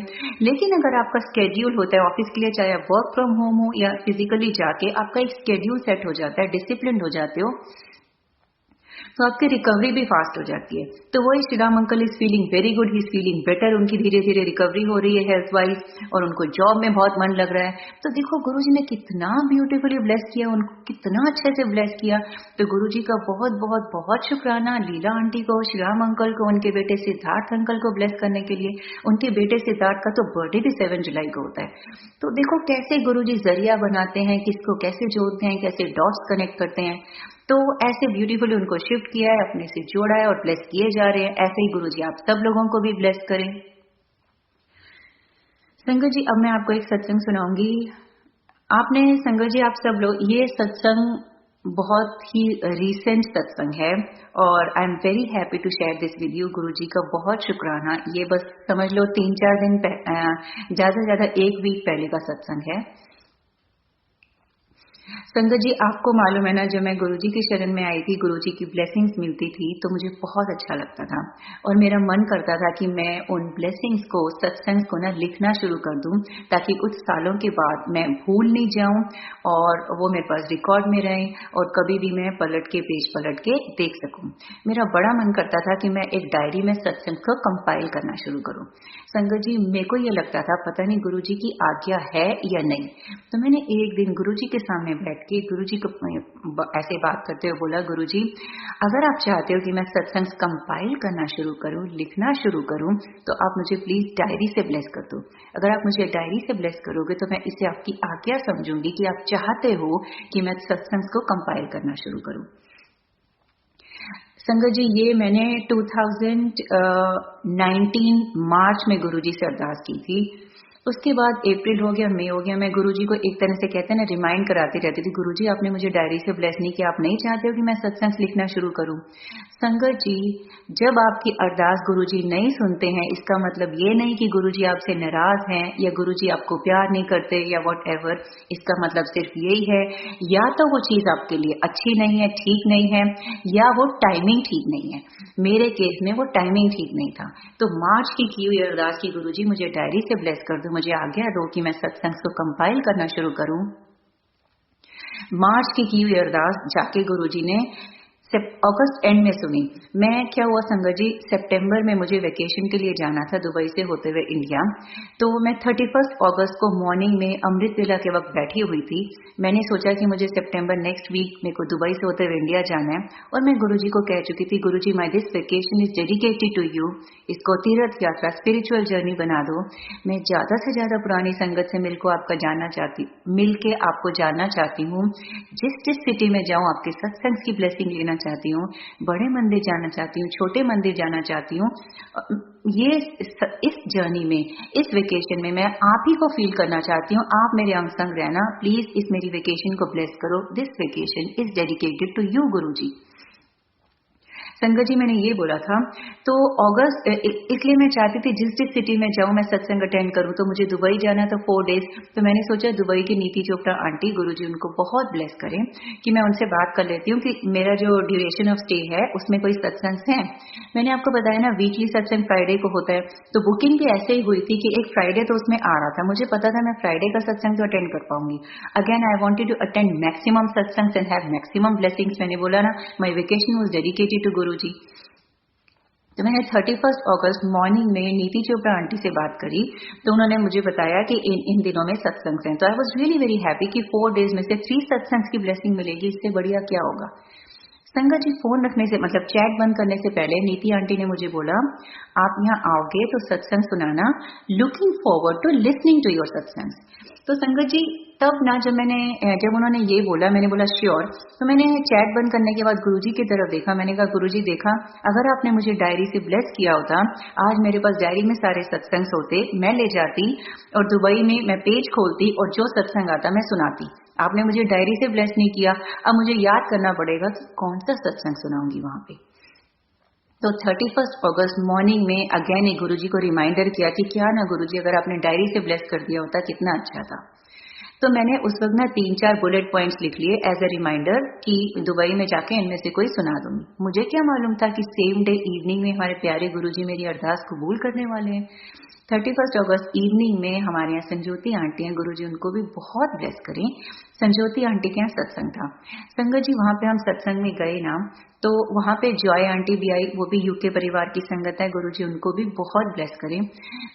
लेकिन अगर आपका स्केड्यूल होता है ऑफिस के लिए, चाहे आप वर्क फ्रॉम होम हो या फिजिकली जाके, आपका एक स्केड्यूल सेट हो जाता है, डिसिप्लिन हो जाते हो, तो आपकी रिकवरी भी फास्ट हो जाती है। तो वही Shri Ram uncle is feeling very good, he is feeling better, उनकी धीरे धीरे रिकवरी हो रही है हेल्थ वाइज और उनको जॉब में बहुत मन लग रहा है। तो देखो गुरुजी ने कितना ब्यूटीफुली ब्लेस किया, उनको कितना अच्छे से ब्लेस किया। तो गुरुजी का बहुत बहुत बहुत शुक्राना लीला आंटी को, श्री राम अंकल को, उनके बेटे सिद्धार्थ अंकल को ब्लेस करने के लिए। उनके बेटे सिद्धार्थ का तो बर्थडे भी 7 जुलाई को होता है। तो देखो कैसे गुरुजी जरिया बनाते हैं, किसको कैसे जोड़ते हैं, कैसे डॉट्स कनेक्ट करते हैं। तो ऐसे ब्यूटीफुली उनको शिफ्ट किया है, अपने से जोड़ा है और ब्लेस किए जा रहे हैं। ऐसे ही गुरुजी आप सब लोगों को भी ब्लेस करें। संगत जी अब मैं आपको एक सत्संग सुनाऊंगी। आपने संगत जी आप सब लोग, ये सत्संग बहुत ही रीसेंट सत्संग है और I am very happy to share this with you. Guruji का बहुत शुक्राना। ये बस समझ लो 3-4 दिन ज्यादा से ज्यादा 1 वीक पहले का सत्संग है। संगत जी आपको मालूम है ना, जब मैं गुरुजी की शरण में आई थी, गुरुजी की ब्लेसिंग्स मिलती थी, तो मुझे बहुत अच्छा लगता था और मेरा मन करता था कि मैं उन ब्लेसिंग्स को, सत्संग को ना लिखना शुरू कर दूं, ताकि कुछ सालों के बाद मैं भूल नहीं जाऊं और वो मेरे पास रिकॉर्ड में रहे और कभी भी मैं पेज पलट के देख सकूं। मेरा बड़ा मन करता था कि मैं एक डायरी में सत्संग को कंपाइल करना शुरू करूं। संगत जी मेरे को ये लगता था पता नहीं गुरुजी की आज्ञा है या नहीं। तो मैंने एक दिन गुरुजी के सामने बैठ के गुरुजी को ऐसे बात करते हुए बोला, गुरुजी अगर आप चाहते हो कि मैं सत्संग कंपाइल करना शुरू करूं, लिखना शुरू करूं, तो आप मुझे प्लीज डायरी से ब्लेस कर दो। अगर आप मुझे डायरी से ब्लेस करोगे तो मैं इसे आपकी आज्ञा समझूंगी कि आप चाहते हो कि मैं सत्संग को कंपाइल करना शुरू करूं। संगत जी ये मैंने 2019 मार्च में गुरुजी से अरदास की थी। उसके बाद अप्रैल हो गया, मई हो गया, मैं गुरुजी को एक तरह से कहते हैं ना रिमाइंड कराती रहती थी, गुरुजी आपने मुझे डायरी से ब्लेस नहीं किया, आप नहीं चाहते हो कि मैं सत्संग लिखना शुरू करूं। संगत जी जब आपकी अरदास गुरुजी नहीं सुनते हैं, इसका मतलब ये नहीं कि गुरुजी आपसे नाराज हैं या गुरुजी आपको प्यार नहीं करते या व्हाटएवर। इसका मतलब सिर्फ यही है, या तो वो चीज आपके लिए अच्छी नहीं है, ठीक नहीं है, या वो टाइमिंग ठीक नहीं है। मेरे केस में वो टाइमिंग ठीक नहीं था। तो मार्च की हुई अरदास की, गुरुजी मुझे डायरी से ब्लेस कर दो, मुझे आज्ञा दो कि मैं सत्संग को कंपाइल करना शुरू करूं। मार्च की हुई अरदास जाके गुरुजी ने अगस्त एंड में सुनी। मैं क्या हुआ संगत जी, सितंबर में मुझे वेकेशन के लिए जाना था दुबई से होते हुए इंडिया। तो मैं 31 अगस्त को मॉर्निंग में अमृत वेला के वक्त बैठी हुई थी। मैंने सोचा कि मुझे सितंबर नेक्स्ट वीक मेरे को दुबई से होते हुए इंडिया जाना है और मैं गुरुजी को कह चुकी थी, Guruji my this vacation is dedicated to you. इसको तीर्थ यात्रा स्पिरिचुअल जर्नी बना दो। मैं ज्यादा से ज्यादा पुरानी संगत से मिल के आपको जानना चाहती हूँ। जिस जिस सिटी में जाऊँ आपके सत्संग की ब्लेसिंग लेना चाहती हूँ। बड़े मंदिर जाना चाहती हूँ, छोटे मंदिर जाना चाहती हूँ। ये इस जर्नी में, इस वेकेशन में मैं आप ही को फील करना चाहती हूँ। आप मेरे अंग संग रहना प्लीज, इस मेरी वेकेशन को ब्लेस करो। This vacation is dedicated to you Guruji. संगत जी मैंने ये बोला था। तो अगस्त इसलिए मैं चाहती थी जिस जिस सिटी में जाऊं मैं सत्संग अटेंड करूं। तो मुझे दुबई जाना था 4 डेज। तो मैंने सोचा दुबई की नीति चोपड़ा आंटी, गुरुजी उनको बहुत ब्लेस करें, कि मैं उनसे बात कर लेती हूँ कि मेरा जो ड्यूरेशन ऑफ स्टे है उसमें कोई सत्संग है। मैंने आपको बताया ना वीकली सत्संग फ्राइडे को होता है। तो बुकिंग भी ऐसे ही हुई थी कि एक फ्राइडे तो उसमें आ रहा था। मुझे पता था मैं फ्राइडे का सत्संग तो अटेंड कर पाऊंगी। Again I wanted to attend maximum satsangs and have maximum blessings. मैंने बोला ना, my vacation was dedicated to Guruji. तो मैंने 31 अगस्त मॉर्निंग में नीति चोपड़ा आंटी से बात करी। तो उन्होंने मुझे बताया कि इन दिनों में सत्संग हैं। तो I was really very happy कि 4 डेज में से 3 सत्संग की ब्लेसिंग मिलेगी। इससे बढ़िया क्या होगा। संगत जी फोन रखने से मतलब चैट बंद करने से पहले नीति आंटी ने मुझे बोला, आप यहाँ आओगे तो सत्संग सुनाना, looking forward to listening to your satsang. तो संगत जी तब ना जब उन्होंने ये बोला, मैंने बोला श्योर। तो मैंने चैट बंद करने के बाद गुरुजी की तरफ देखा। मैंने कहा गुरुजी देखा, अगर आपने मुझे डायरी से ब्लेस किया होता, आज मेरे पास डायरी में सारे सत्संग होते, मैं ले जाती और दुबई में मैं पेज खोलती और जो सत्संग आता मैं सुनाती। आपने मुझे डायरी से ब्लेस नहीं किया। अब मुझे याद करना पड़ेगा कि कौन सा सत्संग सुनाऊंगी वहां पे। तो 31 अगस्त मॉर्निंग में अगेन एक गुरुजी को रिमाइंडर किया कि क्या ना गुरुजी अगर आपने डायरी से ब्लेस कर दिया होता कितना अच्छा था। तो मैंने उस वक्त ना 3-4 बुलेट पॉइंट्स लिख लिए एज अ रिमाइंडर कि दुबई में जाके इनमें से कोई सुना दूंगी। मुझे क्या मालूम था कि सेम डे इवनिंग में हमारे प्यारे गुरुजी मेरी अरदास कबूल करने वाले हैं। 31 अगस्त इवनिंग में हमारे यहाँ संजोती आंटी हैं, गुरुजी उनको भी बहुत ब्लेस करें। संजोती आंटी के यहाँ सत्संग था। संगत जी वहां पे हम सत्संग में गए ना, तो वहां पे जॉय आंटी भी आई, वो भी यूके परिवार की संगत है। गुरुजी उनको भी बहुत ब्लेस करें।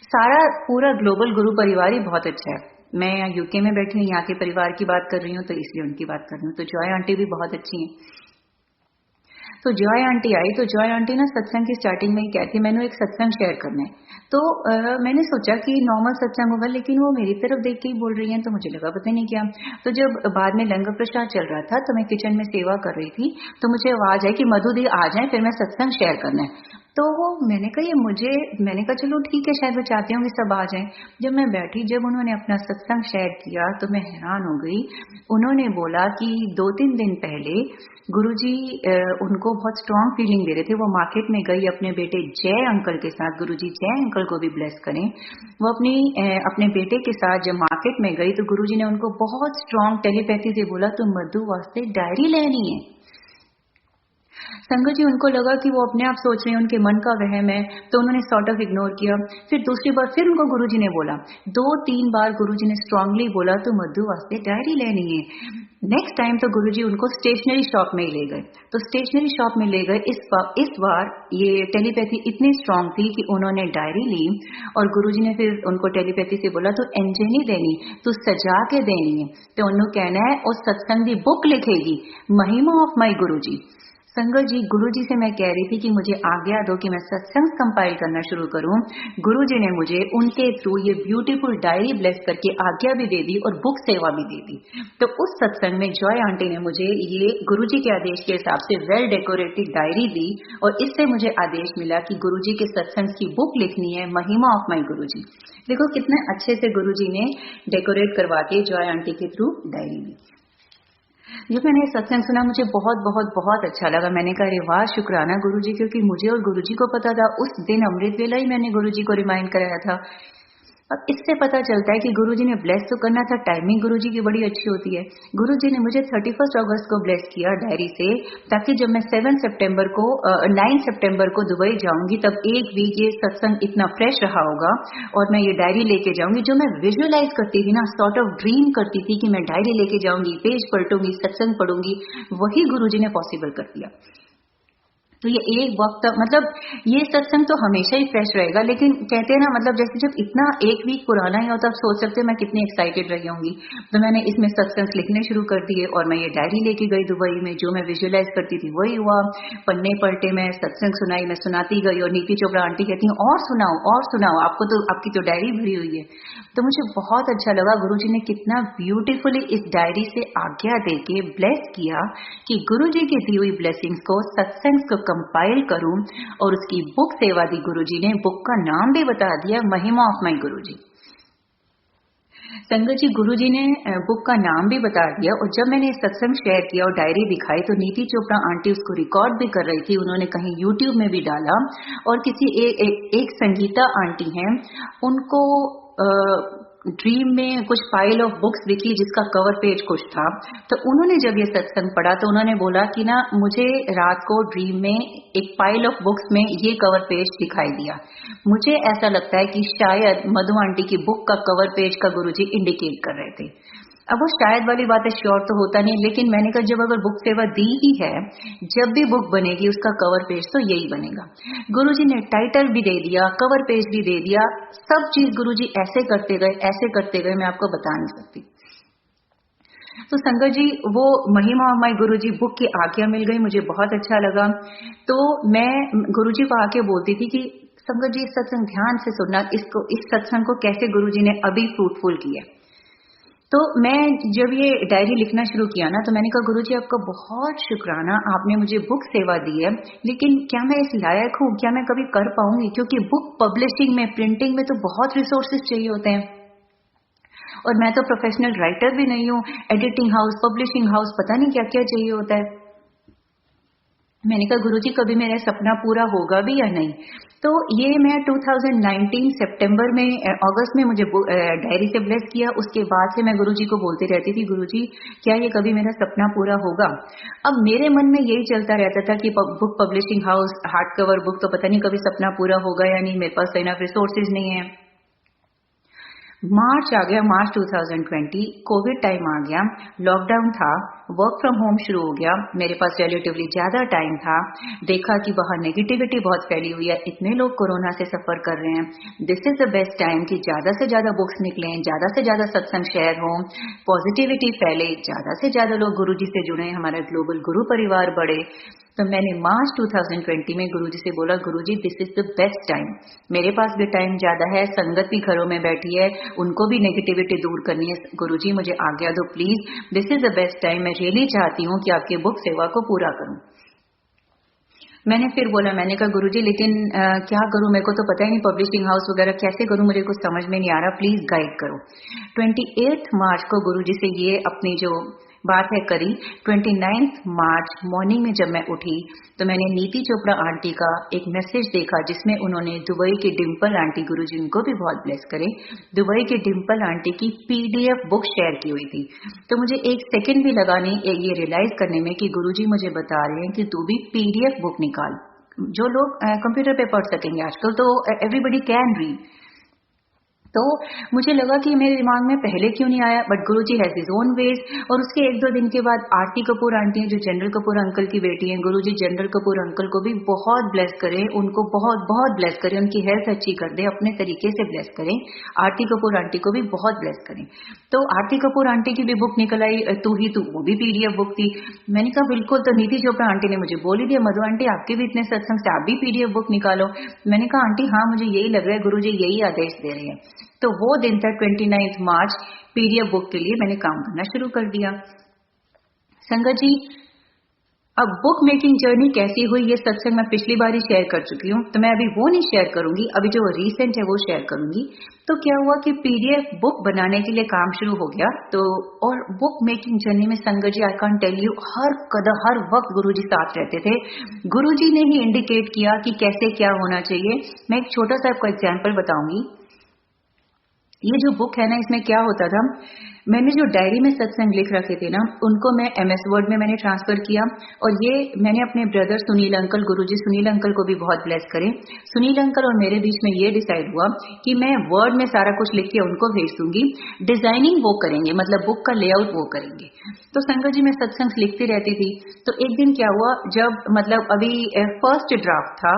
सारा पूरा ग्लोबल गुरु परिवार ही बहुत अच्छा है। मैं यहाँ यूके में बैठी हूँ, यहाँ के परिवार की बात कर रही हूँ तो इसलिए उनकी बात कर रही हूँ। तो जॉय आंटी भी बहुत अच्छी हैं। तो जॉय आंटी आई। तो जॉय आंटी ना सत्संग की स्टार्टिंग में ही कहती मैंने एक सत्संग शेयर करना है। तो मैंने सोचा कि नॉर्मल सत्संग होगा, लेकिन वो मेरी तरफ देख के ही बोल रही हैं तो मुझे लगा पता नहीं क्या। तो जब बाद में लंगर प्रसाद चल रहा था तो मैं किचन में सेवा कर रही थी, तो मुझे आवाज आई कि मधु दी आ जाए, फिर मैं सत्संग शेयर करना है। तो मैंने कहा चलो ठीक है, शायद वो चाहते होंगे सब आ जाएं। जब मैं बैठी, जब उन्होंने अपना सत्संग शेयर किया तो मैं हैरान हो गई। उन्होंने बोला कि 2-3 दिन पहले गुरुजी उनको बहुत स्ट्रांग फीलिंग दे रहे थे। वो मार्केट में गई अपने बेटे जय अंकल के साथ, गुरुजी जय अंकल को भी ब्लेस करें। वो अपने बेटे के साथ जब मार्केट में गई तो गुरुजी ने उनको बहुत स्ट्रांग टेलीपैथी से बोला तुम मधु वास्ते डायरी लेनी है। संगत जी उनको लगा कि वो अपने आप सोच रहे हैं, उनके मन का वहम है, तो उन्होंने सॉर्ट ऑफ इग्नोर किया। फिर दूसरी बार फिर उनको गुरुजी ने बोला, 2-3 बार गुरुजी ने स्ट्रांगली बोला तो मधु वास्ते डायरी लेनी है। नेक्स्ट टाइम तो गुरुजी उनको स्टेशनरी शॉप में ही ले गए। तो स्टेशनरी शॉप में ले गए। इस बार ये टेलीपैथी इतनी स्ट्रांग थी कि उन्होंने डायरी ली और गुरुजी ने फिर उनको टेलीपैथी से बोला तो एंजे नहीं देनी, तू सजा के देनी है। तो उन्होंने कहना है उस सत्संग की बुक लिखेगी, महिमा ऑफ माई गुरुजी। संगत जी गुरुजी से मैं कह रही थी कि मुझे आज्ञा दो कि मैं सत्संग कंपाइल करना शुरू करूं। गुरुजी ने मुझे उनके थ्रू ये ब्यूटीफुल डायरी ब्लेस करके आज्ञा भी दे दी और बुक सेवा भी दे दी। तो उस सत्संग में जॉय आंटी ने मुझे ये गुरुजी के आदेश के हिसाब से वेल डेकोरेटेड डायरी दी और इससे मुझे आदेश मिला कि गुरुजी के सत्संग की बुक लिखनी है, महिमा ऑफ माई गुरुजी। देखो कितने अच्छे से गुरुजी ने डेकोरेट करवा के जॉय आंटी के थ्रू डायरी दी। जब मैंने सत्संग सुना मुझे बहुत बहुत बहुत अच्छा लगा। मैंने कहा अरे वाह, शुक्राना गुरुजी, क्योंकि मुझे और गुरुजी को पता था। उस दिन अमृत वेला ही मैंने गुरुजी को रिमाइंड कराया था। अब इससे पता चलता है कि गुरुजी ने ब्लेस तो करना था, टाइमिंग गुरुजी की बड़ी अच्छी होती है। गुरुजी ने मुझे 31 अगस्त को ब्लेस किया डायरी से, ताकि जब मैं 9 सितंबर को दुबई जाऊंगी तब एक वीक ये सत्संग इतना फ्रेश रहा होगा और मैं ये डायरी लेके जाऊंगी। जो मैं विजुअलाइज करती थी ना, सॉर्ट ऑफ ड्रीम करती थी कि मैं डायरी लेके जाऊंगी, पेज पलटूंगी, सत्संग पढ़ूंगी, वही गुरुजी ने पॉसिबल कर दिया। तो ये एक वक्त मतलब ये सत्संग तो हमेशा ही फ्रेश रहेगा, लेकिन कहते हैं ना मतलब जैसे जब इतना एक वीक पुराना ही होता, आप सोच सकते हो मैं कितनी एक्साइटेड रही होंगी। तो मैंने इसमें सत्संग लिखने शुरू कर दिए और मैं ये डायरी लेके गई दुबई में, जो मैं विजुअलाइज करती थी वही हुआ। पन्ने पलटे में सत्संग सुनाई, मैं सुनाती गई और नीति चोपड़ा आंटी कहती हैं और सुनाओ, आपको तो आपकी तो डायरी भरी हुई है। तो मुझे बहुत अच्छा लगा गुरुजी ने कितना ब्यूटीफुली इस डायरी से आज्ञा देके ब्लेस किया कि गुरुजी की दी हुई ब्लेसिंग्स को, सत्संग को कंपाइल करूं और उसकी बुक सेवा दी गुरुजी ने। बुक का नाम भी बता दिया, महिमा ऑफ माई गुरुजी। संगत जी, गुरुजी ने बुक का नाम भी बता दिया और जब मैंने सत्संग शेयर किया और डायरी दिखाई तो नीति चोपड़ा आंटी उसको रिकॉर्ड भी कर रही थी, उन्होंने कहीं यूट्यूब में भी डाला। और किसी एक संगीता आंटी हैं, उनको ड्रीम में कुछ पाइल ऑफ बुक्स दिखी जिसका कवर पेज कुछ था। तो उन्होंने जब ये सत्संग पढ़ा तो उन्होंने बोला कि ना मुझे रात को ड्रीम में एक पाइल ऑफ बुक्स में ये कवर पेज दिखाई दिया। मुझे ऐसा लगता है कि शायद मधु आंटी की बुक का कवर पेज का गुरुजी इंडिकेट कर रहे थे। अब वो शायद वाली बात है, श्योर तो होता नहीं, लेकिन मैंने कहा जब अगर बुक सेवा दी ही है, जब भी बुक बनेगी उसका कवर पेज तो यही बनेगा। गुरुजी ने टाइटल भी दे दिया, कवर पेज भी दे दिया, सब चीज गुरुजी ऐसे करते गए, मैं आपको बता नहीं सकती। तो संगत जी, वो महिमा माई गुरुजी बुक की आज्ञा मिल गई, मुझे बहुत अच्छा लगा। तो मैं गुरुजी को आके बोलती थी कि संगत जी सत्संग ध्यान से सुनना, इस सत्संग को कैसे गुरुजी ने अभी फ्रूटफुल किया। तो मैं जब ये डायरी लिखना शुरू किया ना, तो मैंने कहा गुरुजी आपका बहुत शुक्राना, आपने मुझे बुक सेवा दी है, लेकिन क्या मैं इस लायक हूँ, क्या मैं कभी कर पाऊंगी? क्योंकि बुक पब्लिशिंग में, प्रिंटिंग में तो बहुत रिसोर्सेज चाहिए होते हैं और मैं तो प्रोफेशनल राइटर भी नहीं हूँ। एडिटिंग हाउस, पब्लिशिंग हाउस, पता नहीं क्या क्या चाहिए होता है। मैंने कहा गुरुजी कभी मेरा सपना पूरा होगा भी या नहीं? तो ये मैं 2019 सितंबर में, अगस्त में मुझे डायरी से ब्लेस किया। उसके बाद से मैं गुरुजी को बोलती रहती थी गुरुजी क्या ये कभी मेरा सपना पूरा होगा? अब मेरे मन में यही चलता रहता था कि book publishing house, hard cover book, तो पता नहीं कभी सपना पूरा होगा या नहीं, मेरे पास इनफ रिसोर्सेज नहीं है। मार्च आ गया, मार्च 2020, कोविड टाइम आ गया, लॉकडाउन था, वर्क फ्रॉम होम शुरू हो गया, मेरे पास रिलेटिवली ज्यादा टाइम था। देखा कि वहां नेगेटिविटी बहुत फैली हुई है, इतने लोग कोरोना से सफर कर रहे हैं। This is the best time कि ज्यादा से ज्यादा बुक्स निकलें, ज्यादा से ज्यादा सत्संग शेयर हो, पॉजिटिविटी फैले, ज्यादा से ज्यादा लोग गुरुजी से जुड़े, हमारा ग्लोबल गुरु परिवार बढ़े। तो मैंने मार्च 2020 में गुरुजी से बोला Guruji this is the best time, मेरे पास भी टाइम ज्यादा है, संगत भी घरों में बैठी है, उनको भी नेगेटिविटी दूर करनी है, गुरुजी मुझे आज्ञा दो please, this is the best time, मैं रियली चाहती हूँ कि आपकी बुक सेवा को पूरा करूं। मैंने फिर बोला, मैंने कहा गुरुजी लेकिन क्या करूं, मेरे को तो पता ही नहीं पब्लिशिंग हाउस वगैरह कैसे करूं, मुझे कुछ समझ में नहीं आ रहा, प्लीज गाइड करो। 28 मार्च को गुरुजी से ये अपनी जो बात है करी। 29 मार्च मॉर्निंग में जब मैं उठी तो मैंने नीति चोपड़ा आंटी का एक मैसेज देखा जिसमें उन्होंने दुबई की डिम्पल आंटी, गुरुजी उनको भी बहुत ब्लेस करे, दुबई की डिम्पल आंटी की पीडीएफ बुक शेयर की हुई थी। तो मुझे एक सेकंड भी लगा नहीं ये रियलाइज करने में कि गुरुजी मुझे बता रहे हैं कि तू भी पीडीएफ बुक निकाल, जो लोग कंप्यूटर पे पढ़ सकेंगे, आजकल तो एवरीबडी कैन रीड। तो मुझे लगा कि मेरे दिमाग में पहले क्यों नहीं आया, but Guruji has his own ways. और उसके एक दो दिन के बाद आरती कपूर आंटी हैं जो जनरल कपूर अंकल की बेटी हैं, गुरुजी जनरल कपूर अंकल को भी बहुत ब्लेस करें, उनको बहुत बहुत ब्लेस करें, उनकी हेल्थ अच्छी कर दे, अपने तरीके से ब्लेस करें। आरती कपूर आंटी को भी बहुत ब्लेस करें। तो आरती कपूर आंटी की भी बुक निकल आई, तू ही तू, वो भी पीडीएफ बुक थी। मैंने कहा बिल्कुल, तो नीति चोपड़ा आंटी ने मुझे बोल ही दिया मधु आंटी आपके भी इतने सत्संग से आप भी पीडीएफ बुक निकालो। मैंने कहा आंटी हाँ मुझे यही लग रहा है, गुरुजी यही आदेश दे रहे हैं। तो वो दिन था 29 मार्च, पीडीएफ बुक के लिए मैंने काम करना शुरू कर दिया। संगत जी, अब बुक मेकिंग जर्नी कैसी हुई ये सत्संग मैं पिछली बार ही शेयर कर चुकी हूँ, तो मैं अभी वो नहीं शेयर करूंगी, अभी जो रीसेंट है वो शेयर करूंगी। तो क्या हुआ कि पीडीएफ बुक बनाने के लिए काम शुरू हो गया। तो और बुक मेकिंग जर्नी में संगत जी आई कांट टेल यू, हर कदम हर वक्त गुरुजी साथ रहते थे। गुरुजी ने ही इंडिकेट किया कि कैसे क्या होना चाहिए। मैं एक छोटा सा आपको एग्जाम्पल बताऊंगी। ये जो बुक है ना, इसमें क्या होता था, मैंने जो डायरी में सत्संग लिख रखे थे ना, उनको मैं MS वर्ड में मैंने ट्रांसफर किया। और ये मैंने अपने ब्रदर सुनील अंकल, गुरुजी सुनील अंकल को भी बहुत ब्लेस करें, सुनील अंकल और मेरे बीच में ये डिसाइड हुआ कि मैं वर्ड में सारा कुछ लिख के उनको भेज दूंगी, डिजाइनिंग वो करेंगे, मतलब बुक का लेआउट वो करेंगे। तो संगत जी मैं सत्संग लिखती रहती थी। तो एक दिन क्या हुआ, जब मतलब अभी फर्स्ट ड्राफ्ट था,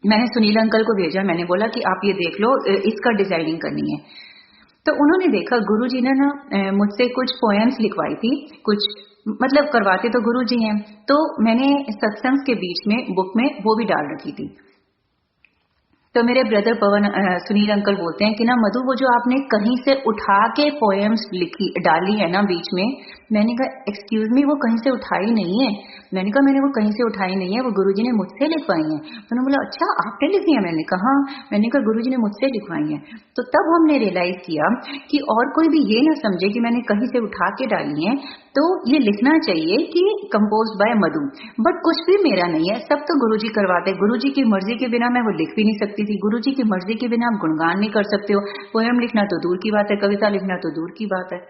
मैंने सुनील अंकल को भेजा, मैंने बोला कि आप ये देख लो, इसका डिजाइनिंग करनी है। तो उन्होंने देखा, गुरुजी ने ना मुझसे कुछ पोएम्स लिखवाई थी, कुछ मतलब करवाते तो गुरुजी हैं, तो मैंने सत्संग के बीच में बुक में वो भी डाल रखी थी। तो मेरे ब्रदर पवन सुनील अंकल बोलते हैं कि ना मधु, वो जो आपने कहीं से उठा के पोएम्स लिखी डाली है ना बीच में, मैंने कहा एक्सक्यूज मी, वो कहीं से उठाई नहीं है। मैंने कहा मैंने वो कहीं से उठाई नहीं है, वो गुरुजी ने मुझसे लिखवाई है। तो उन्होंने बोला अच्छा आपने लिखी है? मैंने कहा हाँ। मैंने कहा गुरुजी ने मुझसे लिखवाई है। तो तब हमने रियलाइज किया कि और कोई भी ये ना समझे कि मैंने कहीं से उठा के डाली है, तो ये लिखना चाहिए कि कंपोज बाय मधु। बट कुछ भी मेरा नहीं है, सब तो गुरुजी करवाते। गुरुजी की मर्जी के बिना मैं वो लिख भी नहीं सकती थी, गुरुजी की मर्जी के बिना आप गुणगान नहीं कर सकते हो। पोएम लिखना तो दूर की बात है, कविता लिखना तो दूर की बात है।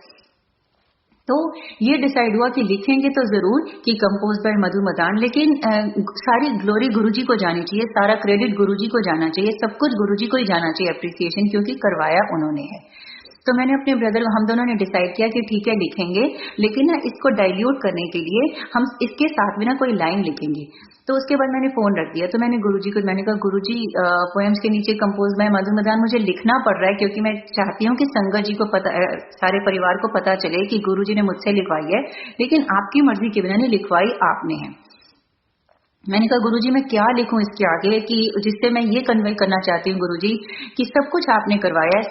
तो ये डिसाइड हुआ कि लिखेंगे तो जरूर कि कंपोज बाय मधु मदान, लेकिन सारी ग्लोरी गुरुजी को जानी चाहिए, सारा क्रेडिट गुरुजी को जाना चाहिए, सब कुछ गुरुजी को ही जाना चाहिए, अप्रिसिएशन, क्योंकि करवाया उन्होंने है। तो मैंने अपने ब्रदर, हम दोनों ने डिसाइड किया कि ठीक है लिखेंगे, लेकिन ना इसको डाइल्यूट करने के लिए हम इसके साथ में ना कोई लाइन लिखेंगे। तो उसके बाद मैंने फोन रख दिया। तो मैंने गुरुजी को मैंने कहा गुरुजी, पोएम्स के नीचे कंपोज बाय मधु मदान मुझे लिखना पड़ रहा है, क्योंकि मैं चाहती हूँ कि संगत जी को पता, सारे परिवार को पता चले कि गुरुजी ने मुझसे लिखवाई है, लेकिन आपकी मर्जी के बिना नहीं लिखवाई, आपने है। मैंने कहा गुरुजी मैं क्या लिखूं इसके आगे कि जिससे मैं ये कन्वे करना चाहती हूँ गुरुजी कि सब कुछ आपने करवाया है,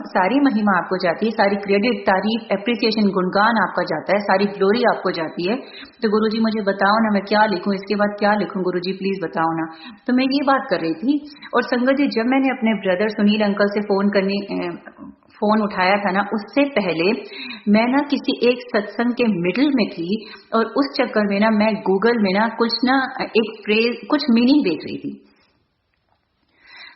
सारी महिमा आपको जाती है, सारी क्रेडिट, तारीफ, एप्रिसिएशन, गुणगान आपका जाता है, सारी ग्लोरी आपको जाती है। तो गुरुजी मुझे बताओ ना मैं क्या लिखूं, इसके बाद क्या लिखूं गुरुजी, प्लीज बताओ ना। तो मैं ये बात कर रही थी। और संगत जी, जब मैंने अपने ब्रदर सुनील अंकल से फोन उठाया था ना, उससे पहले मैं ना किसी एक सत्संग के मिडिल में थी, और उस चक्कर में ना मैं गूगल में ना एक फ्रेज, कुछ मीनिंग देख रही थी।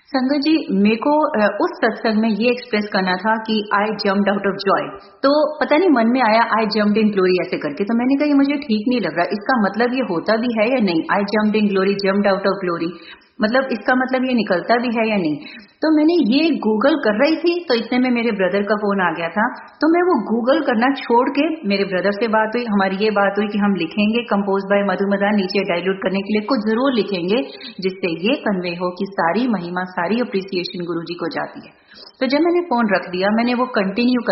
संगत जी, मेरे को उस सत्संग में ये एक्सप्रेस करना था कि आई जम्प्ड आउट ऑफ जॉय। तो पता नहीं मन में आया आई जम्प्ड इन ग्लोरी ऐसे करके। तो मैंने कहा ये मुझे ठीक नहीं लग रहा, इसका मतलब ये होता भी है या नहीं, आई jumped in glory, jumped out of glory, मतलब इसका मतलब ये निकलता भी है या नहीं। तो मैंने ये गूगल कर रही थी, तो इतने में मेरे ब्रदर का फोन आ गया था। तो मैं वो गूगल करना छोड़ के मेरे ब्रदर से बात हुई, हमारी ये बात हुई कि हम लिखेंगे कंपोज बाय मधु मदान, नीचे डाइल्यूट करने के लिए कुछ जरूर लिखेंगे जिससे ये कन्वे हो कि सारी महिमा, सारी अप्रिसिएशन गुरुजी को जाती है। तो जब मैंने फोन रख दिया, मैंने वो कंटिन्यू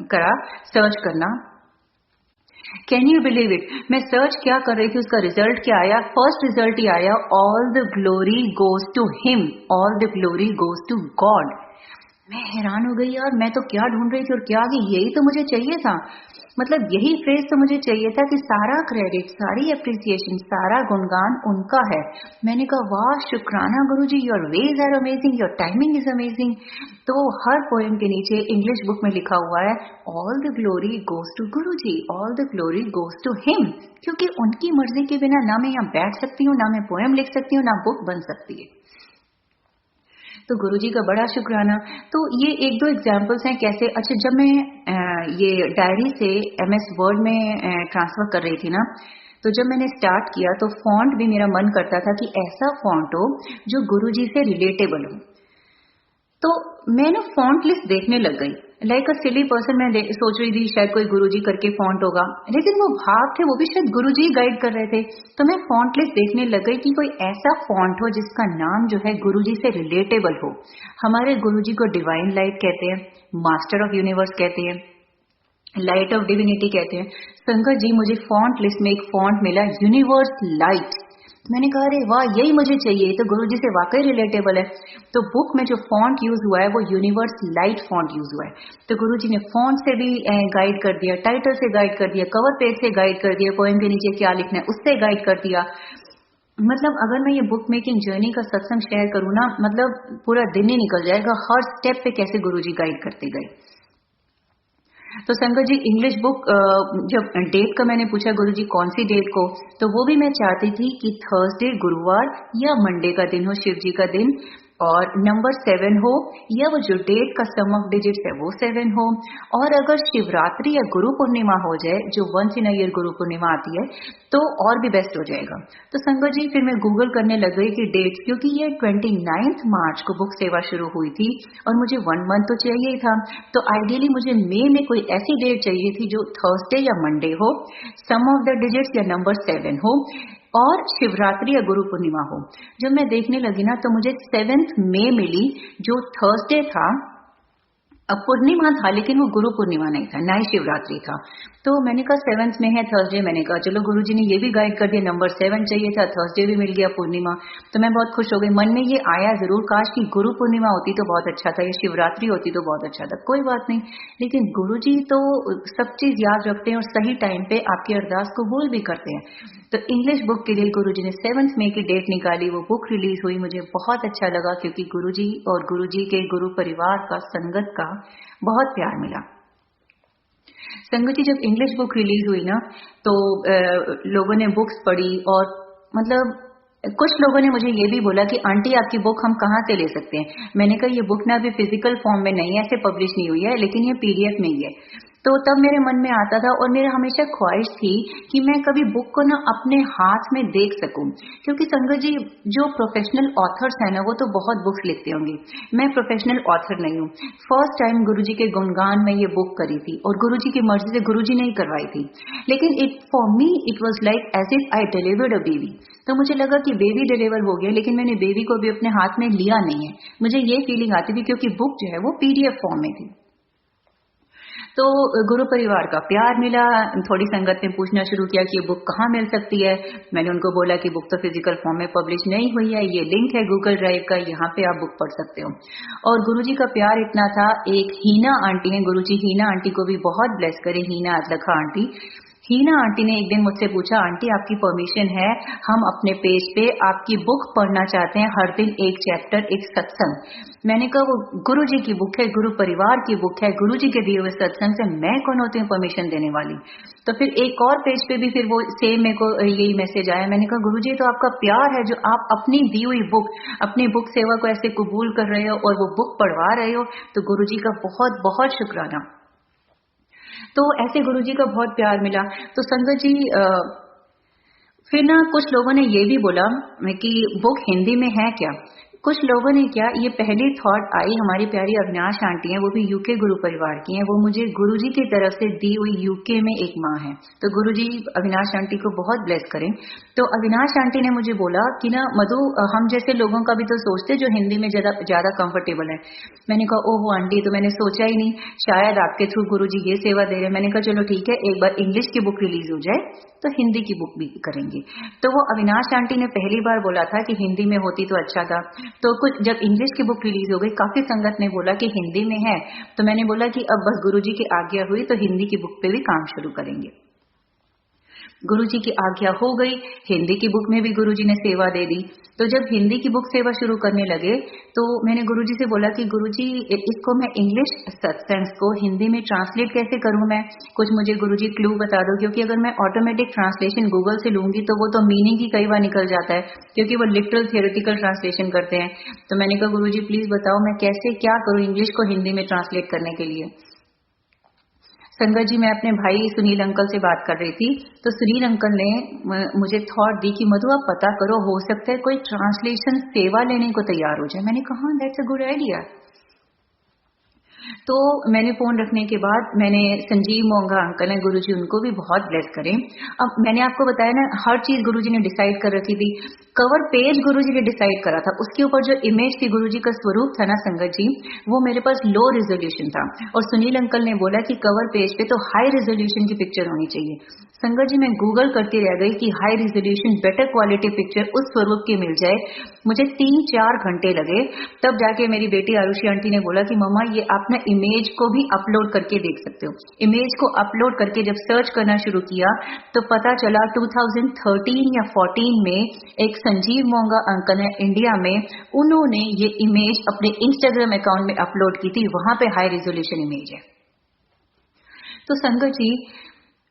करा सर्च करना। कैन यू बिलीव इट, मैं सर्च क्या कर रही थी, उसका रिजल्ट क्या आया, फर्स्ट रिजल्ट ही आया, all the glory goes to him, all the glory goes to God. मैं हैरान हो गई यार, मैं तो क्या ढूंढ रही थी और क्या आ गई, यही तो मुझे चाहिए था, मतलब यही फ्रेज तो मुझे चाहिए था कि सारा क्रेडिट, सारी एप्रिसिएशन, सारा गुणगान उनका है। मैंने कहा वाह शुक्राना Guruji, your ways are amazing, your timing is amazing. तो हर पोएम के नीचे इंग्लिश बुक में लिखा हुआ है all the glory goes to Guruji, all the glory goes to him, क्योंकि उनकी मर्जी के बिना ना मैं यहाँ बैठ सकती हूँ, ना मैं पोएम लिख सकती हूँ, ना बुक बन सकती है। तो गुरुजी का बड़ा शुक्राना। तो ये एक दो एग्जाम्पल्स हैं कैसे। अच्छा, जब मैं ये डायरी से MS वर्ड में ट्रांसफर कर रही थी ना, तो जब मैंने स्टार्ट किया तो फॉन्ट भी मेरा मन करता था कि ऐसा फॉन्ट हो जो गुरुजी से रिलेटेबल हो। तो मैं ना फॉन्ट लिस्ट देखने लग गई, लाइक अ सिली पर्सन। मैं सोच रही थी शायद कोई गुरुजी करके फॉन्ट होगा, लेकिन वो भाव थे वो भी शायद गुरुजी गाइड कर रहे थे। तो मैं फॉन्ट लिस्ट देखने लग गई कि कोई ऐसा फॉन्ट हो जिसका नाम जो है गुरुजी से रिलेटेबल हो। हमारे गुरुजी को डिवाइन लाइट कहते हैं, मास्टर ऑफ यूनिवर्स कहते हैं, लाइट ऑफ डिविनिटी कहते हैं। संगत जी, मुझे फॉन्ट लिस्ट में एक फॉन्ट मिला, यूनिवर्स लाइट। मैंने कहा अरे वाह, यही मुझे चाहिए, तो गुरुजी से वाकई रिलेटेबल है। तो बुक में जो फॉन्ट यूज हुआ है वो यूनिवर्स लाइट फॉन्ट यूज हुआ है। तो गुरुजी ने फॉन्ट से भी गाइड कर दिया, टाइटल से गाइड कर दिया, कवर पेज से गाइड कर दिया, पोएम के नीचे क्या लिखना है उससे गाइड कर दिया। मतलब अगर मैं ये बुक मेकिंग जर्नी का सत्संग शेयर करूँ ना, मतलब पूरा दिन ही निकल जाएगा, हर स्टेप पे कैसे गुरुजी गाइड करते गए। तो संगत जी, इंग्लिश बुक जब डेट का मैंने पूछा गुरुजी कौन सी डेट को, तो वो भी मैं चाहती थी कि थर्सडे, गुरुवार या मंडे का दिन हो, शिव जी का दिन। और नंबर 7 हो, या वो जो डेट का सम ऑफ डिजिट्स है वो 7 हो, और अगर शिवरात्रि या गुरु पूर्णिमा हो जाए, जो once in a year Guru Purnima आती है, तो और भी बेस्ट हो जाएगा। तो संगत जी फिर मैं गूगल करने लग गई कि डेट्स, क्योंकि ये 29 मार्च को बुक सेवा शुरू हुई थी और मुझे 1 मंथ तो चाहिए ही था। तो आइडियली मुझे मई में कोई ऐसी डेट चाहिए थी जो थर्सडे या मंडे हो, सम ऑफ द डिजिट्स या नंबर 7 हो, और शिवरात्रि या गुरु पूर्णिमा हो। जब मैं देखने लगी ना, तो मुझे 7 मई मिली, जो थर्सडे था। अब पूर्णिमा था, लेकिन वो गुरु पूर्णिमा नहीं था, ना ही शिवरात्रि था। तो मैंने कहा 7 में है थर्सडे, मैंने कहा चलो गुरुजी ने ये भी गाइड कर दिया, नंबर 7 चाहिए था, थर्सडे भी मिल गया पूर्णिमा। तो मैं बहुत खुश हो गई। मन में ये आया जरूर, काश कि गुरु पूर्णिमा होती तो बहुत अच्छा था, या शिवरात्रि होती तो बहुत अच्छा था। कोई बात नहीं, लेकिन गुरुजी तो सब चीज याद रखते हैं और सही टाइम पे आपकी अरदास को कबूल भी करते हैं। तो इंग्लिश बुक के लिए गुरुजी ने 7 मई की डेट निकाली, वो बुक रिलीज हुई। मुझे बहुत अच्छा लगा, क्योंकि गुरुजी और गुरुजी के गुरु परिवार का, संगत का बहुत प्यार मिला। संगत जी जब इंग्लिश बुक रिलीज हुई ना, तो लोगों ने बुक्स पढ़ी, और मतलब कुछ लोगों ने मुझे ये भी बोला कि आंटी आपकी बुक हम कहाँ से ले सकते हैं। मैंने कहा ये बुक ना अभी फिजिकल फॉर्म में नहीं है, ऐसे पब्लिश नहीं हुई है, लेकिन ये पीडीएफ में ही है। तो तब मेरे मन में आता था, और मेरा हमेशा ख्वाहिश थी कि मैं कभी बुक को ना अपने हाथ में देख सकूं, क्योंकि संगत जी जो प्रोफेशनल ऑथर्स है ना, वो तो बहुत बुक्स लिखते होंगे, मैं प्रोफेशनल ऑथर नहीं हूँ। फर्स्ट टाइम गुरुजी के गुणगान में ये बुक करी थी, और गुरुजी की मर्जी से गुरुजी ने ही करवाई थी, लेकिन for me it was like as if I delivered a baby. तो मुझे लगा कि बेबी डिलीवर हो गया, लेकिन मैंने बेबी को भी अपने हाथ में लिया नहीं है। मुझे ये फीलिंग आती थी, क्योंकि बुक जो है वो पीडीएफ फॉर्म में थी। तो गुरु परिवार का प्यार मिला। थोड़ी संगत ने पूछना शुरू किया कि ये बुक कहाँ मिल सकती है। मैंने उनको बोला कि बुक तो फिजिकल फॉर्म में पब्लिश नहीं हुई है, ये लिंक है गूगल ड्राइव का, यहाँ पे आप बुक पढ़ सकते हो। और गुरुजी का प्यार इतना था, एक हीना आंटी है, गुरुजी हीना आंटी को भी बहुत ब्लेस करे, हीना अदलखा आंटी। हीना आंटी ने एक दिन मुझसे पूछा, आंटी आपकी परमिशन है, हम अपने पेज पे आपकी बुक पढ़ना चाहते हैं, हर दिन एक चैप्टर, एक सत्संग। मैंने कहा वो गुरु जी की बुक है, गुरु परिवार की बुक है, गुरु जी के दिए हुए सत्संग से मैं कौन होती हूँ परमिशन देने वाली। तो फिर एक और पेज पे भी फिर वो सेम मेरे को यही मैसेज आया। मैंने कहा गुरु जी तो आपका प्यार है, जो आप अपनी दी हुई बुक, अपनी बुक सेवा को ऐसे कबूल कर रहे हो और वो बुक पढ़वा रहे हो, तो गुरु जी का बहुत बहुत शुक्राना। तो ऐसे गुरुजी का बहुत प्यार मिला। तो संगत जी फिर ना कुछ लोगों ने ये भी बोला कि बुक हिंदी में है क्या। कुछ लोगों ने क्या, ये पहली थॉट आई, हमारी प्यारी अविनाश आंटी हैं, वो भी यूके गुरु परिवार की हैं, वो मुझे गुरुजी की तरफ से दी हुई यूके में एक माँ है, तो गुरुजी अविनाश आंटी को बहुत ब्लेस करें। तो अविनाश आंटी ने मुझे बोला कि ना मधु, हम जैसे लोगों का भी तो सोचते जो हिंदी में ज्यादा कंफर्टेबल है। मैंने कहा ओह आंटी, तो मैंने सोचा ही नहीं, शायद आपके थ्रू गुरुजी ये सेवा दे रहे हैं। मैंने कहा चलो ठीक है, एक बार इंग्लिश की बुक रिलीज हो जाए तो हिंदी की बुक भी करेंगे। तो वो अविनाश आंटी ने पहली बार बोला था कि हिंदी में होती तो अच्छा था। तो कुछ जब इंग्लिश की बुक रिलीज हो गई, काफी संगत ने बोला कि हिंदी में है, तो मैंने बोला कि अब बस गुरुजी की आज्ञा हुई तो हिंदी की बुक पे भी काम शुरू करेंगे। गुरुजी की आज्ञा हो गई, हिंदी की बुक में भी गुरुजी ने सेवा दे दी। तो जब हिंदी की बुक सेवा शुरू करने लगे, तो मैंने गुरुजी से बोला कि गुरुजी इसको मैं इंग्लिश सत्संग को हिंदी में ट्रांसलेट कैसे करूं, मैं कुछ मुझे गुरुजी क्लू बता दो, क्योंकि अगर मैं ऑटोमेटिक ट्रांसलेशन गूगल से लूंगी तो वो तो मीनिंग ही कई बार निकल जाता है, क्योंकि वो लिटरल थियोरेटिकल ट्रांसलेशन करते हैं। तो मैंने कहा गुरुजी प्लीज बताओ मैं कैसे क्या करूं इंग्लिश को हिंदी में ट्रांसलेट करने के लिए। संगत जी मैं अपने भाई सुनील अंकल से बात कर रही थी, तो सुनील अंकल ने मुझे थॉट दी कि मधु आप पता करो, हो सकता है कोई ट्रांसलेशन सेवा लेने को तैयार हो जाए। मैंने कहा दैट्स अ गुड आइडिया। तो मैंने फोन रखने के बाद मैंने संजीव मोंगा अंकल हैं, गुरुजी उनको भी बहुत ब्लेस करें। अब मैंने आपको बताया ना, हर चीज गुरुजी ने डिसाइड कर रखी थी। कवर पेज गुरुजी ने डिसाइड करा था, उसके ऊपर जो इमेज थी गुरुजी का स्वरूप था ना संगत जी, वो मेरे पास लो रेजोल्यूशन था, और सुनील अंकल ने बोला कि कवर पेज पे तो हाई रेजोल्यूशन की पिक्चर होनी चाहिए। संगत जी मैं गूगल करती रह गई कि high resolution better quality picture उस स्वरूप की मिल जाए। मुझे 3-4 घंटे लगे, तब जाके मेरी बेटी आरुषि आंटी ने बोला कि मम्मा ये आप ना इमेज को भी अपलोड करके देख सकते हो। इमेज को अपलोड करके जब सर्च करना शुरू किया तो पता चला 2013 या 14 में एक संजीव मोंगा अंकल है इंडिया में, उन्होंने ये इमेज अपने इंस्टाग्राम अकाउंट में अपलोड की थी, वहां पे हाई रेजोल्यूशन इमेज है। तो संगत जी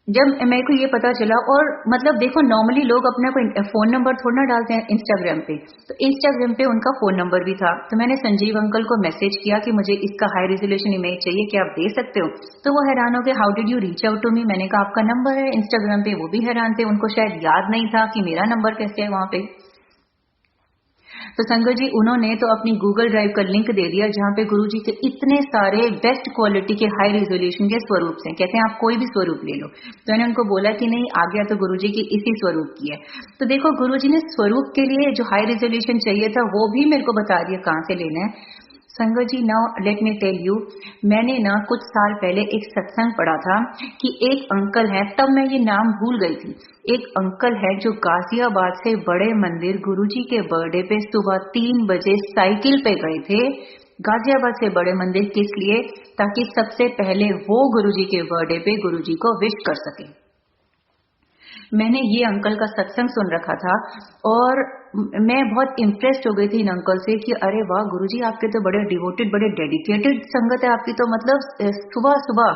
जब मेरे को ये पता चला, और मतलब देखो नॉर्मली लोग अपना कोई फोन नंबर थोड़ा ना डालते हैं इंस्टाग्राम पे, तो इंस्टाग्राम पे उनका फोन नंबर भी था। तो मैंने संजीव अंकल को मैसेज किया कि मुझे इसका हाई रेजोल्यूशन इमेज चाहिए, क्या आप दे सकते हो? तो वो हैरान हो गए, how did you reach out to me? मैंने कहा आपका नंबर है इंस्टाग्राम पे। वो भी हैरान थे, उनको शायद याद नहीं था कि मेरा नंबर कैसे है वहां पे। तो संगत जी उन्होंने तो अपनी गूगल ड्राइव का लिंक दे दिया जहां पे गुरुजी के इतने सारे बेस्ट क्वालिटी के हाई रेजोल्यूशन के स्वरूप हैं। कहते हैं आप कोई भी स्वरूप ले लो। तो मैंने उनको बोला कि नहीं, आ गया तो गुरुजी की इसी स्वरूप की है। तो देखो गुरुजी ने स्वरूप के लिए जो हाई रेजोल्यूशन चाहिए था वो भी मेरे को बता दिया कहां से लेना है। संगत जी now let me tell you, मैंने ना कुछ साल पहले एक सत्संग पढ़ा था कि एक अंकल है, तब मैं ये नाम भूल गई थी। एक अंकल है जो गाजियाबाद से बड़े मंदिर गुरुजी के बर्थडे पे सुबह 3 बजे साइकिल पे गए थे। गाजियाबाद से बड़े मंदिर किस लिए? ताकि सबसे पहले वो गुरुजी के बर्थडे पे गुरुजी को विश कर सके। मैंने ये अंकल का सत्संग सुन रखा था और मैं बहुत इम्प्रेस्ड हो गई थी इन अंकल से कि अरे वाह गुरुजी आपके तो बड़े डिवोटेड, बड़े डेडिकेटेड संगत है आपकी। तो मतलब सुबह सुबह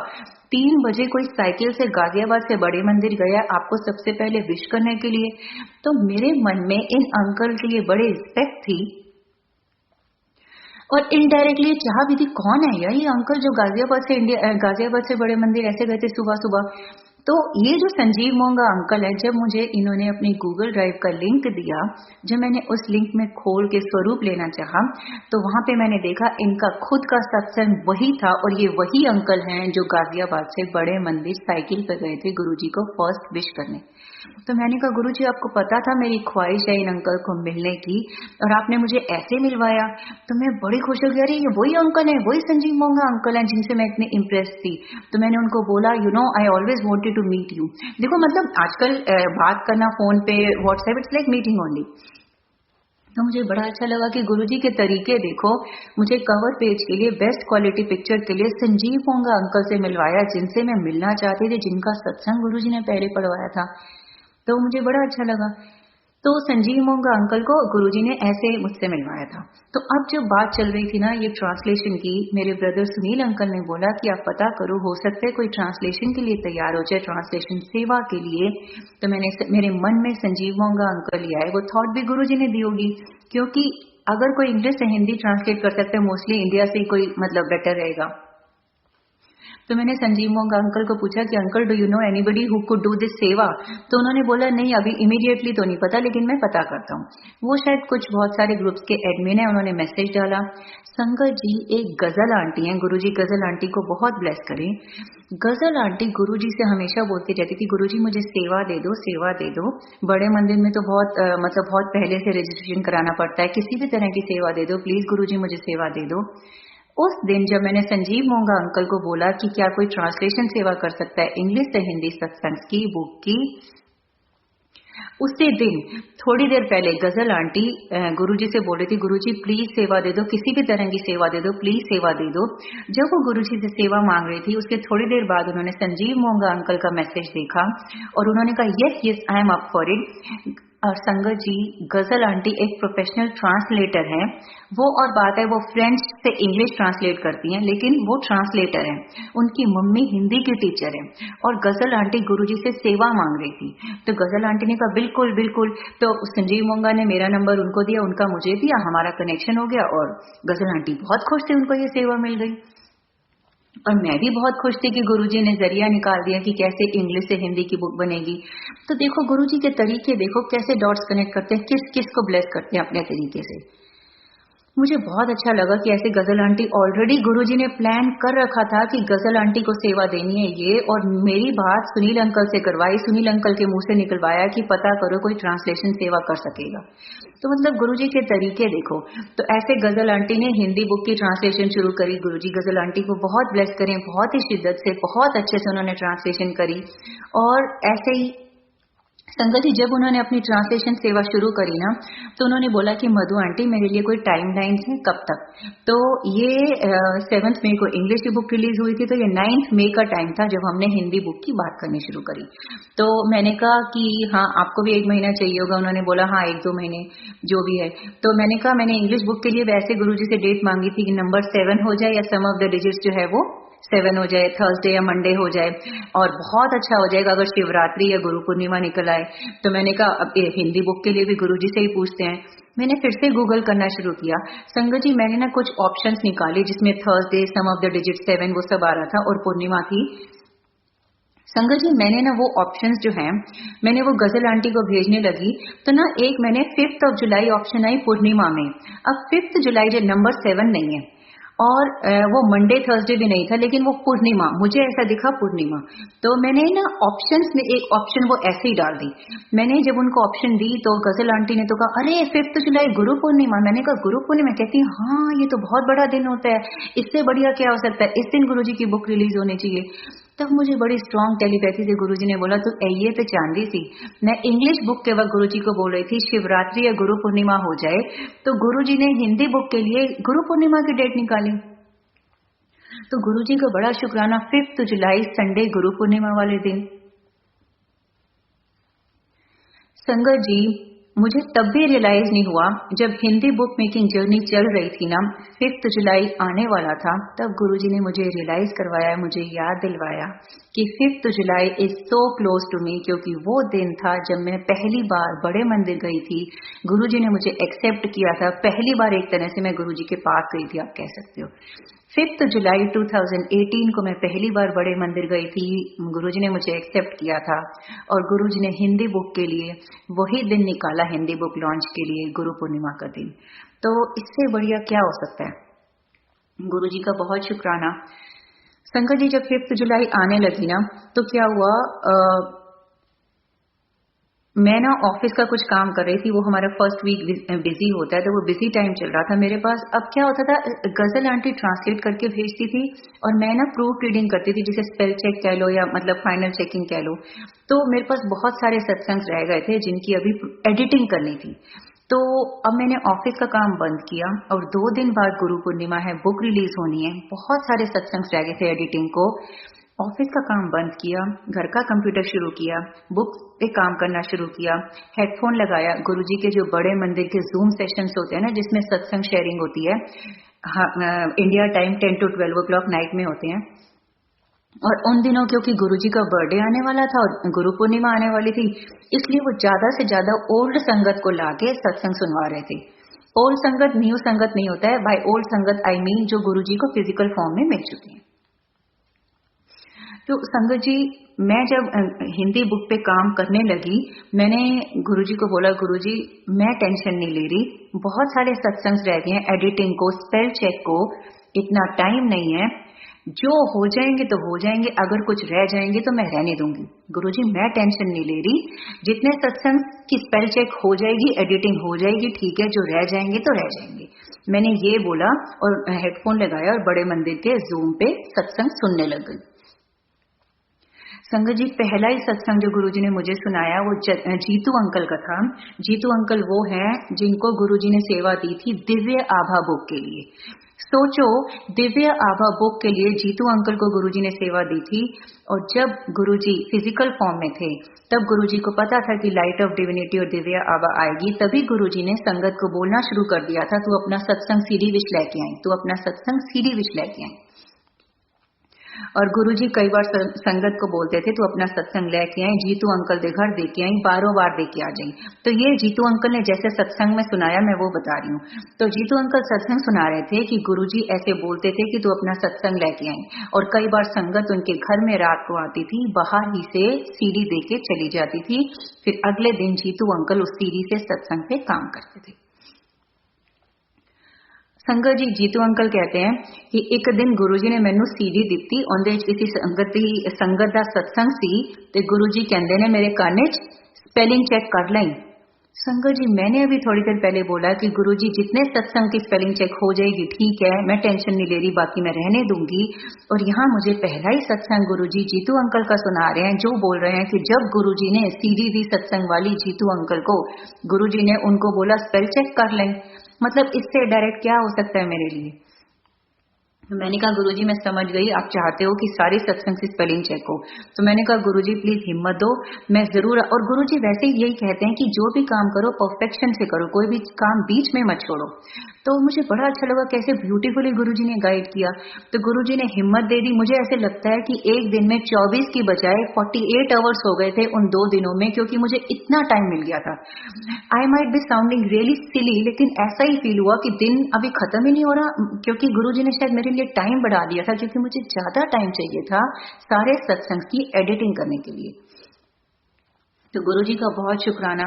3 बजे कोई साइकिल से गाजियाबाद से बड़े मंदिर गया आपको सबसे पहले विश करने के लिए। तो मेरे मन में इन अंकल के लिए बड़ी रिस्पेक्ट थी और इनडायरेक्टली चाह भी थी कौन है यार ये अंकल जो गाजियाबाद से बड़े मंदिर ऐसे गए थे सुबह सुबह। तो ये जो संजीव मोंगा अंकल है, जब मुझे इन्होंने अपनी गूगल ड्राइव का लिंक दिया, जब मैंने उस लिंक में खोल के स्वरूप लेना चाहा, तो वहां पे मैंने देखा इनका खुद का सत्संग वही था और ये वही अंकल हैं जो गाजियाबाद से बड़े मंदिर साइकिल पे गए थे गुरुजी को फर्स्ट विश करने। तो मैंने कहा गुरुजी आपको पता था मेरी ख्वाहिश है इन अंकल को मिलने की और आपने मुझे ऐसे मिलवाया। तो मैं बड़ी खुश हो गई, अरे ये वही अंकल है, वही संजीव मोंगा अंकल है जिनसे मैं इतनी इम्प्रेस थी। तो मैंने उनको बोला you know I always wanted to meet you. देखो मतलब आजकल बात करना फोन पे WhatsApp it's like meeting only. तो मुझे बड़ा अच्छा लगा कि गुरुजी के तरीके देखो, मुझे कवर पेज के लिए बेस्ट क्वालिटी पिक्चर के लिए संजीव मोंगा अंकल से मिलवाया जिनसे मैं मिलना चाहती थी, जिनका सत्संग गुरुजी ने पहले पढ़वाया था। तो मुझे बड़ा अच्छा लगा। तो संजीव मोंगा अंकल को गुरुजी ने ऐसे मुझसे मिलवाया था। तो अब जब बात चल रही थी ना ये ट्रांसलेशन की, मेरे ब्रदर सुनील अंकल ने बोला कि आप पता करो हो सकता है कोई ट्रांसलेशन के लिए तैयार हो जाए, ट्रांसलेशन सेवा के लिए। तो मेरे मन में संजीव मोंगा अंकल ही आए। वो थॉट भी गुरुजी ने दी होगी क्योंकि अगर कोई इंग्लिश से हिंदी ट्रांसलेट कर सकते हैं मोस्टली इंडिया से ही कोई मतलब बेटर रहेगा। तो मैंने संजीव मोंगा अंकल को पूछा कि uncle do you know anybody who could do this सेवा? तो उन्होंने बोला नहीं अभी इमीडिएटली तो नहीं पता लेकिन मैं पता करता हूँ। वो शायद कुछ बहुत सारे ग्रुप्स के एडमिन है, उन्होंने मैसेज डाला। संगत जी एक गजल आंटी हैं, गुरुजी गजल आंटी को बहुत ब्लेस करें। गजल आंटी गुरुजी से हमेशा बोलती रहती थी गुरुजी मुझे सेवा दे दो, सेवा दे दो। बड़े मंदिर में तो बहुत पहले से रजिस्ट्रेशन कराना पड़ता है, किसी भी तरह की सेवा दे दो प्लीज गुरुजी मुझे सेवा दे दो। उस दिन जब मैंने संजीव मोंगा अंकल को बोला कि क्या कोई ट्रांसलेशन सेवा कर सकता है इंग्लिश से हिंदी सत्संग की बुक की, उसी दिन थोड़ी देर पहले गजल आंटी गुरुजी से बोल रही थी गुरुजी प्लीज सेवा दे दो, किसी भी तरह की सेवा दे दो, प्लीज सेवा दे दो। जब वो गुरुजी से सेवा मांग रही थी उसके थोड़ी देर बाद उन्होंने संजीव मोंगा अंकल का मैसेज देखा और उन्होंने कहा yes yes I am up for it. और संगत जी गजल आंटी एक प्रोफेशनल ट्रांसलेटर है। वो और बात है वो फ्रेंच से इंग्लिश ट्रांसलेट करती हैं लेकिन वो ट्रांसलेटर हैं। उनकी मम्मी हिंदी की टीचर है और गजल आंटी गुरुजी से सेवा मांग रही थी। तो गजल आंटी ने कहा बिल्कुल बिल्कुल। तो संजीव मोंगा ने मेरा नंबर उनको दिया, उनका मुझे दिया, हमारा कनेक्शन हो गया और गजल आंटी बहुत खुश थी, उनको ये सेवा मिल गई। और मैं भी बहुत खुश थी कि गुरुजी ने जरिया निकाल दिया कि कैसे इंग्लिश से हिंदी की बुक बनेगी। तो देखो गुरुजी के तरीके देखो कैसे डॉट्स कनेक्ट करते हैं, किस किस को ब्लेस करते हैं अपने तरीके से। मुझे बहुत अच्छा लगा कि ऐसे गजल आंटी ऑलरेडी गुरुजी ने प्लान कर रखा था कि गजल आंटी को सेवा देनी है ये, और मेरी बात सुनील अंकल से करवाई, सुनील अंकल के मुंह से निकलवाया कि पता करो कोई ट्रांसलेशन सेवा कर सकेगा। तो मतलब गुरुजी के तरीके देखो। तो ऐसे गजल आंटी ने हिंदी बुक की ट्रांसलेशन शुरू करी। गुरुजी गजल आंटी को बहुत ब्लेस करें, बहुत ही शिद्दत से बहुत अच्छे से उन्होंने ट्रांसलेशन करी। और ऐसे ही संगत जी जब उन्होंने अपनी ट्रांसलेशन सेवा शुरू करी ना तो उन्होंने बोला कि मधु आंटी मेरे लिए कोई टाइम लाइन है कब तक। तो ये 7 मई को इंग्लिश की बुक रिलीज हुई थी, तो ये 9 मई का टाइम था जब हमने हिंदी बुक की बात करनी शुरू करी। तो मैंने कहा कि हाँ आपको भी 1 महीना चाहिए होगा। उन्होंने बोला हाँ 1-2 महीने जो भी है। तो मैंने कहा मैंने इंग्लिश बुक के लिए वैसे गुरुजी से डेट मांगी थी कि नंबर 7 हो जाए या सम ऑफ द डिजिट्स जो है वो 7 हो जाए, थर्सडे या मंडे हो जाए, और बहुत अच्छा हो जाएगा अगर शिवरात्रि या गुरु पूर्णिमा निकल आए। तो मैंने कहा अब ये हिंदी बुक के लिए भी गुरुजी से ही पूछते हैं। मैंने फिर से गूगल करना शुरू किया। संगत जी, मैंने ना कुछ ऑप्शंस निकाले जिसमें Thursday, some of the digit 7 वो सब आ रहा था और पूर्णिमा थी। संगत जी, मैंने ना वो ऑप्शंस जो हैं, मैंने वो गजल आंटी को भेजने लगी, तो ना एक मैंने 5th ऑफ जुलाई ऑप्शन आई पूर्णिमा में। अब 5th जुलाई जो नंबर 7 नहीं है, और वो मंडे थर्सडे भी नहीं था, लेकिन वो पूर्णिमा, मुझे ऐसा दिखा पूर्णिमा। तो मैंने ना ऑप्शंस में एक ऑप्शन वो ऐसे ही डाल दी। मैंने जब उनको ऑप्शन दी तो गजल आंटी ने तो कहा, अरे 5th जुलाई गुरु पूर्णिमा। मैंने कहा गुरु पूर्णिमा? कहती हाँ, ये तो बहुत बड़ा दिन होता है, इससे बढ़िया क्या हो सकता है, इस दिन गुरुजी की बुक रिलीज होनी चाहिए। तब मुझे बड़ी स्ट्रांग टेलीपैथी से गुरुजी ने बोला, तो ये पे चांदी सी। मैं इंग्लिश बुक के वक्त गुरुजी को बोल रही थी शिवरात्रि या गुरु पूर्णिमा हो जाए, तो गुरुजी ने हिंदी बुक के लिए गुरु पूर्णिमा की डेट निकाली। तो गुरुजी को बड़ा शुक्राना, 5th जुलाई संडे गुरु पूर्णिमा वाले दिन। संगत जी, मुझे तब भी रियलाइज नहीं हुआ जब हिंदी बुक मेकिंग जर्नी चल रही थी ना, 5th जुलाई आने वाला था, तब गुरुजी ने मुझे रियलाइज करवाया, मुझे याद दिलवाया कि 5th July is so close to me, क्योंकि वो दिन था जब मैं पहली बार बड़े मंदिर गई थी। गुरुजी ने मुझे एक्सेप्ट किया था, पहली बार एक तरह से मैं गुरुजी के पास गई थी, आप कह सकते हो। 5th जुलाई 2018 को मैं पहली बार बड़े मंदिर गई थी, गुरुजी ने मुझे एक्सेप्ट किया था, और गुरुजी ने हिंदी बुक के लिए वही दिन निकाला, हिंदी बुक लॉन्च के लिए गुरु पूर्णिमा का दिन। तो इससे बढ़िया क्या हो सकता है? गुरुजी का बहुत शुक्राना। संगत जी, जब 5th जुलाई आने लगी ना, तो क्या हुआ, मैं ना ऑफिस का कुछ काम कर रही थी, वो हमारा फर्स्ट वीक बिजी होता है, तो वो बिजी टाइम चल रहा था मेरे पास। अब क्या होता था, गजल आंटी ट्रांसलेट करके भेजती थी और मैं ना प्रूफ रीडिंग करती थी, जिसे स्पेल चेक कह लो या मतलब फाइनल चेकिंग कह लो। तो मेरे पास बहुत सारे सत्संग रह गए थे जिनकी अभी एडिटिंग करनी थी। तो अब मैंने ऑफिस का काम बंद किया और 2 दिन बाद गुरु पूर्णिमा है, बुक रिलीज होनी है, बहुत सारे सत्संग रह गए थे एडिटिंग को। ऑफिस का काम बंद किया, घर का कंप्यूटर शुरू किया, बुक पे काम करना शुरू किया, हेडफोन लगाया, गुरुजी के जो बड़े मंदिर के जूम सेशंस होते हैं ना, जिसमें सत्संग शेयरिंग होती है, India time 10 to 12 o'clock night में होते हैं। और उन दिनों क्योंकि गुरुजी का बर्थडे आने वाला था और गुरु पूर्णिमा आने वाली थी, इसलिए वो ज्यादा से ज्यादा ओल्ड संगत को लाके सत्संग सुनवा रहे थे। ओल्ड संगत न्यू संगत नहीं होता है, बाय ओल्ड संगत आई मीन जो गुरुजी को फिजिकल फॉर्म में मिल चुकी है। तो संगत जी, मैं जब हिंदी बुक पे काम करने लगी, मैंने गुरुजी को बोला, गुरुजी मैं टेंशन नहीं ले रही, बहुत सारे सत्संग रह गए हैं एडिटिंग को, स्पेल चेक को, इतना टाइम नहीं है, जो हो जाएंगे तो हो जाएंगे, अगर कुछ रह जाएंगे तो मैं रहने दूंगी। गुरुजी मैं टेंशन नहीं ले रही, जितने सत्संग की स्पेल चेक हो जाएगी, एडिटिंग हो जाएगी, ठीक है, जो रह जाएंगे तो रह जाएंगे। मैंने ये बोला और हेडफोन लगाया और बड़े मंदिर के जूम पे सत्संग सुनने लग गई। संगत जी, पहला ही सत्संग जो गुरुजी ने मुझे सुनाया वो जीतू अंकल का था। जीतू अंकल वो हैं जिनको गुरुजी ने सेवा दी थी दिव्य आभा बुक के लिए। सोचो, दिव्य आभा बुक के लिए जीतू अंकल को गुरुजी ने सेवा दी थी, और जब गुरुजी फिजिकल फॉर्म में थे तब गुरुजी को पता था कि लाइट ऑफ डिविनिटी और दिव्य आभा आएगी, तभी गुरुजी ने संगत को बोलना शुरू कर दिया था, तू अपना सत्संग सीडी विश लेके आई, तू अपना सत्संग सीडी विश लेके आई। और गुरुजी कई बार संगत को बोलते थे, तू अपना सत्संग लेके आई, जीतू अंकल दे घर देके आई, बारों बार देके आ जाई। तो ये जीतू अंकल ने जैसे सत्संग में सुनाया, मैं वो बता रही हूँ। तो जीतू अंकल सत्संग सुना रहे थे कि गुरुजी ऐसे बोलते थे कि तू अपना सत्संग लेके आई, और कई बार संगत उनके घर में रात को आती थी, बाहर ही से सीडी देके चली जाती थी, फिर अगले दिन जीतू अंकल उस सीडी से सत्संग पे काम करते थे। संगत जी, जीतू अंकल कहते हैं कि एक दिन गुरुजी ने मैनू सीडी दिती, ਉਹਦੇ ਵਿੱਚ किसी संगत ਦਾ सत्संग सी, ਤੇ गुरुजी कहते ने मेरे कान च स्पेलिंग चेक कर लाई। संगत जी, मैंने अभी थोड़ी देर पहले बोला कि गुरुजी जितने सत्संग की स्पेलिंग चेक हो जाएगी, ठीक है, मैं टेंशन नहीं ले रही, बाकी मैं रहने दूंगी। और यहाँ मुझे पहला ही सत्संग गुरुजी जीतू अंकल का सुना रहे हैं, जो बोल रहे हैं कि जब गुरुजी ने सीडी दी सत्संग वाली जीतू अंकल को, गुरुजी ने उनको बोला स्पेल चेक कर लें। मतलब इससे डायरेक्ट क्या हो सकता है मेरे लिए? मैंने कहा गुरुजी मैं समझ गई, आप चाहते हो कि सारी सत्संग की स्पेलिंग चेक हो। तो मैंने कहा गुरुजी प्लीज हिम्मत दो, मैं जरूर। और गुरुजी वैसे ही यही कहते हैं कि जो भी काम करो परफेक्शन से करो, कोई भी काम बीच में मत छोड़ो। तो मुझे बड़ा अच्छा लगा कैसे ब्यूटीफुली गुरुजी ने गाइड किया। तो गुरुजी ने हिम्मत दे दी। मुझे ऐसे लगता है कि एक दिन में 24 की बजाय 48 आवर्स हो गए थे उन 2 दिनों में, क्योंकि मुझे इतना टाइम मिल गया था। I might be sounding really silly, लेकिन ऐसा ही फील हुआ कि दिन अभी खत्म ही नहीं हो रहा, क्योंकि गुरुजी ने शायद मेरे लिए टाइम बढ़ा दिया था, क्योंकि मुझे ज्यादा टाइम चाहिए था सारे सत्संग की एडिटिंग करने के लिए। तो गुरुजी का बहुत शुक्राना।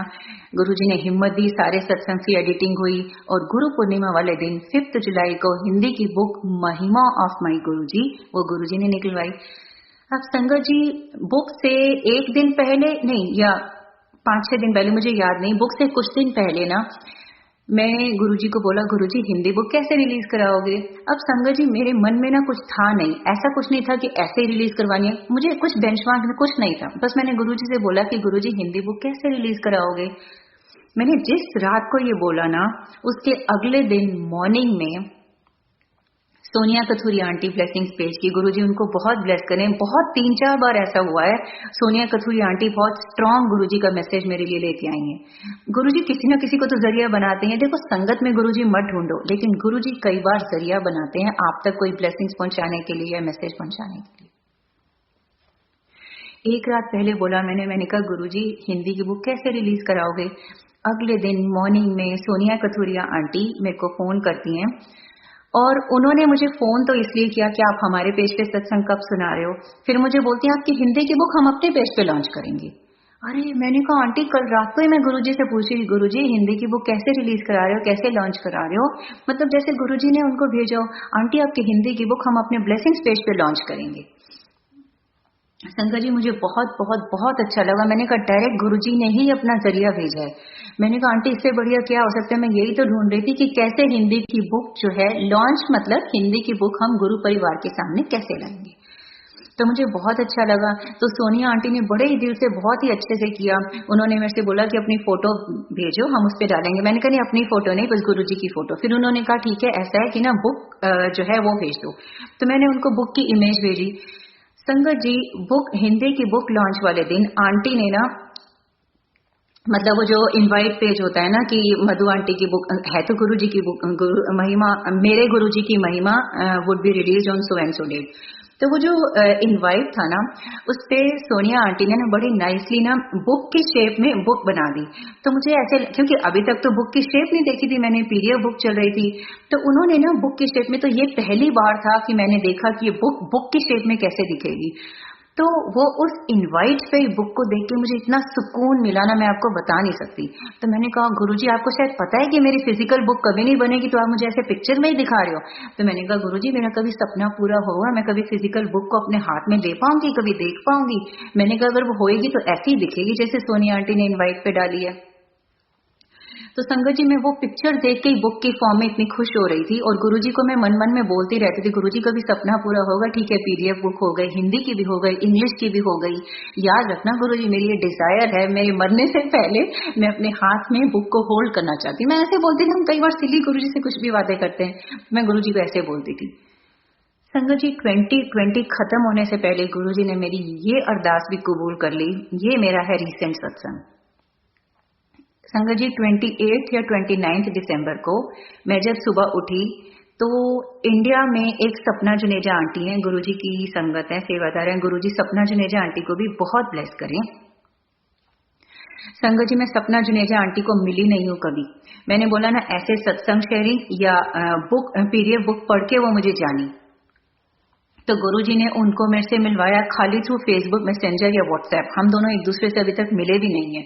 गुरुजी ने हिम्मत दी, सारे सत्संग की एडिटिंग हुई और गुरु पूर्णिमा वाले दिन 5 जुलाई को हिंदी की बुक महिमा ऑफ माई गुरुजी वो गुरुजी ने निकलवाई। अब संगत जी, बुक से एक दिन पहले नहीं या 5-6 दिन पहले, मुझे याद नहीं, बुक से कुछ दिन पहले ना मैंने गुरुजी को बोला, गुरुजी हिंदी बुक कैसे रिलीज कराओगे? अब संगत जी मेरे मन में ना कुछ था नहीं, ऐसा कुछ नहीं था कि ऐसे ही रिलीज करवानी है, मुझे कुछ बेंचमार्क में कुछ नहीं था। बस मैंने गुरुजी से बोला कि गुरुजी हिंदी बुक कैसे रिलीज कराओगे? मैंने जिस रात को ये बोला ना, उसके अगले दिन मॉर्निंग में Sonia Kathuria aunty blessings page की, गुरुजी उनको बहुत ब्लेस करें, बहुत 3-4 बार ऐसा हुआ है, सोनिया कथूरिया आंटी बहुत स्ट्रांग गुरुजी का मैसेज मेरे लिए लेके आई हैं। गुरुजी किसी न किसी को तो जरिया बनाते हैं। देखो, संगत में गुरुजी मत ढूंढो, लेकिन गुरुजी कई बार जरिया बनाते हैं आप तक कोई ब्लेसिंग्स पहुंचाने के लिए या मैसेज पहुंचाने के लिए। एक रात पहले बोला मैंने कहा गुरुजी हिंदी की बुक कैसे रिलीज कराओगे? अगले दिन मॉर्निंग में सोनिया कथूरिया आंटी मेरे को फोन करती हैं और उन्होंने मुझे फोन तो इसलिए किया कि आप हमारे पेज पे सत्संग कब सुना रहे हो। फिर मुझे बोलती हैं आपकी हिंदी की बुक हम अपने पेज पे लॉन्च करेंगे। अरे मैंने कहा आंटी कल रात को ही मैं गुरुजी से पूछी, गुरुजी हिंदी की बुक कैसे रिलीज करा रहे हो, कैसे लॉन्च करा रहे हो? मतलब जैसे गुरुजी ने उनको भेजा हो, आंटी आपकी हिंदी की बुक हम अपने ब्लेसिंग्स पेज पे लॉन्च करेंगे। संगत जी मुझे बहुत बहुत बहुत अच्छा लगा। मैंने कहा डायरेक्ट गुरुजी ने ही अपना जरिया भेजा है। मैंने कहा आंटी इससे बढ़िया क्या हो सकता है? मैं यही तो ढूंढ रही थी कि कैसे हिंदी की बुक जो है लॉन्च, मतलब हिंदी की बुक हम गुरु परिवार के सामने कैसे लाएंगे। तो मुझे बहुत अच्छा लगा। तो सोनिया आंटी ने बड़े ही दिल से बहुत ही अच्छे से किया। उन्होंने मेरे से बोला कि अपनी फोटो भेजो, हम उस पर डालेंगे। मैंने कहा नहीं अपनी फोटो नहीं, बस गुरुजी की फोटो। फिर उन्होंने कहा ठीक है ऐसा है कि ना बुक जो है वो भेज दो। तो मैंने उनको बुक की इमेज भेजी। संगत जी बुक हिंदी की बुक लॉन्च वाले दिन आंटी ने ना, मतलब वो जो इनवाइट पेज होता है ना कि मधु आंटी की बुक है तो गुरुजी की बुक महिमा, मेरे गुरुजी की महिमा would be release on so and so date. तो वो जो इनवाइट था ना उस पे सोनिया आंटी ने ना बड़ी नाइसली ना बुक की शेप में बुक बना दी। तो मुझे ऐसे, क्योंकि अभी तक तो बुक की शेप नहीं देखी थी मैंने, पीडीएफ बुक चल रही थी, तो उन्होंने ना बुक की शेप में, तो ये पहली बार था कि मैंने देखा कि ये बुक की शेप में कैसे दिखेगी। तो वो उस इनवाइट पे बुक को देख के मुझे इतना सुकून मिला ना, मैं आपको बता नहीं सकती। तो मैंने कहा गुरुजी आपको शायद पता है कि मेरी फिजिकल बुक कभी नहीं बनेगी, तो आप मुझे ऐसे पिक्चर में ही दिखा रहे हो। तो मैंने कहा गुरुजी मेरा कभी सपना पूरा होगा, मैं कभी फिजिकल बुक को अपने हाथ में ले पाऊंगी, कभी देख पाऊंगी। मैंने कहा अगर वो होएगी तो ऐसी ही दिखेगी जैसे सोनिया आंटी ने इन्वाइट पे डाली है। तो संगत जी मैं वो पिक्चर देख के ही बुक की फॉर्म में इतनी खुश हो रही थी और गुरुजी को मैं मन मन में बोलती रहती थी, गुरुजी का भी सपना पूरा होगा, ठीक है पीडीएफ बुक हो गई, हिंदी की भी हो गई, इंग्लिश की भी हो गई। याद रखना गुरुजी मेरी ये डिजायर है, मेरे मरने से पहले मैं अपने हाथ में बुक को होल्ड करना चाहती। मैं ऐसे बोलती थी, हम कई बार सिली गुरुजी से कुछ भी बातें करते हैं, मैं गुरुजी को ऐसे बोलती थी। संगत जी 2020 खत्म होने से पहले गुरुजी ने मेरी ये अरदास भी कबूल कर ली। ये मेरा है रिसेंट सत्संग। संगत जी 28 या 29 दिसंबर को मैं जब सुबह उठी तो इंडिया में एक सपना जुनेजा आंटी हैं, गुरुजी की संगत है, सेवादार हैं। गुरुजी सपना जुनेजा आंटी को भी बहुत ब्लेस करें। संगत जी मैं सपना जुनेजा आंटी को मिली नहीं हूँ कभी। मैंने बोला ना ऐसे सत्संग शेयरिंग या बुक पीडीएफ बुक पढ़ के वो मुझे जानी। तो गुरुजी ने उनको मेरे से मिलवाया खाली थ्रू फेसबुक मैसेंजर या व्हाट्सएप, हम दोनों एक दूसरे से अभी तक मिले भी नहीं है।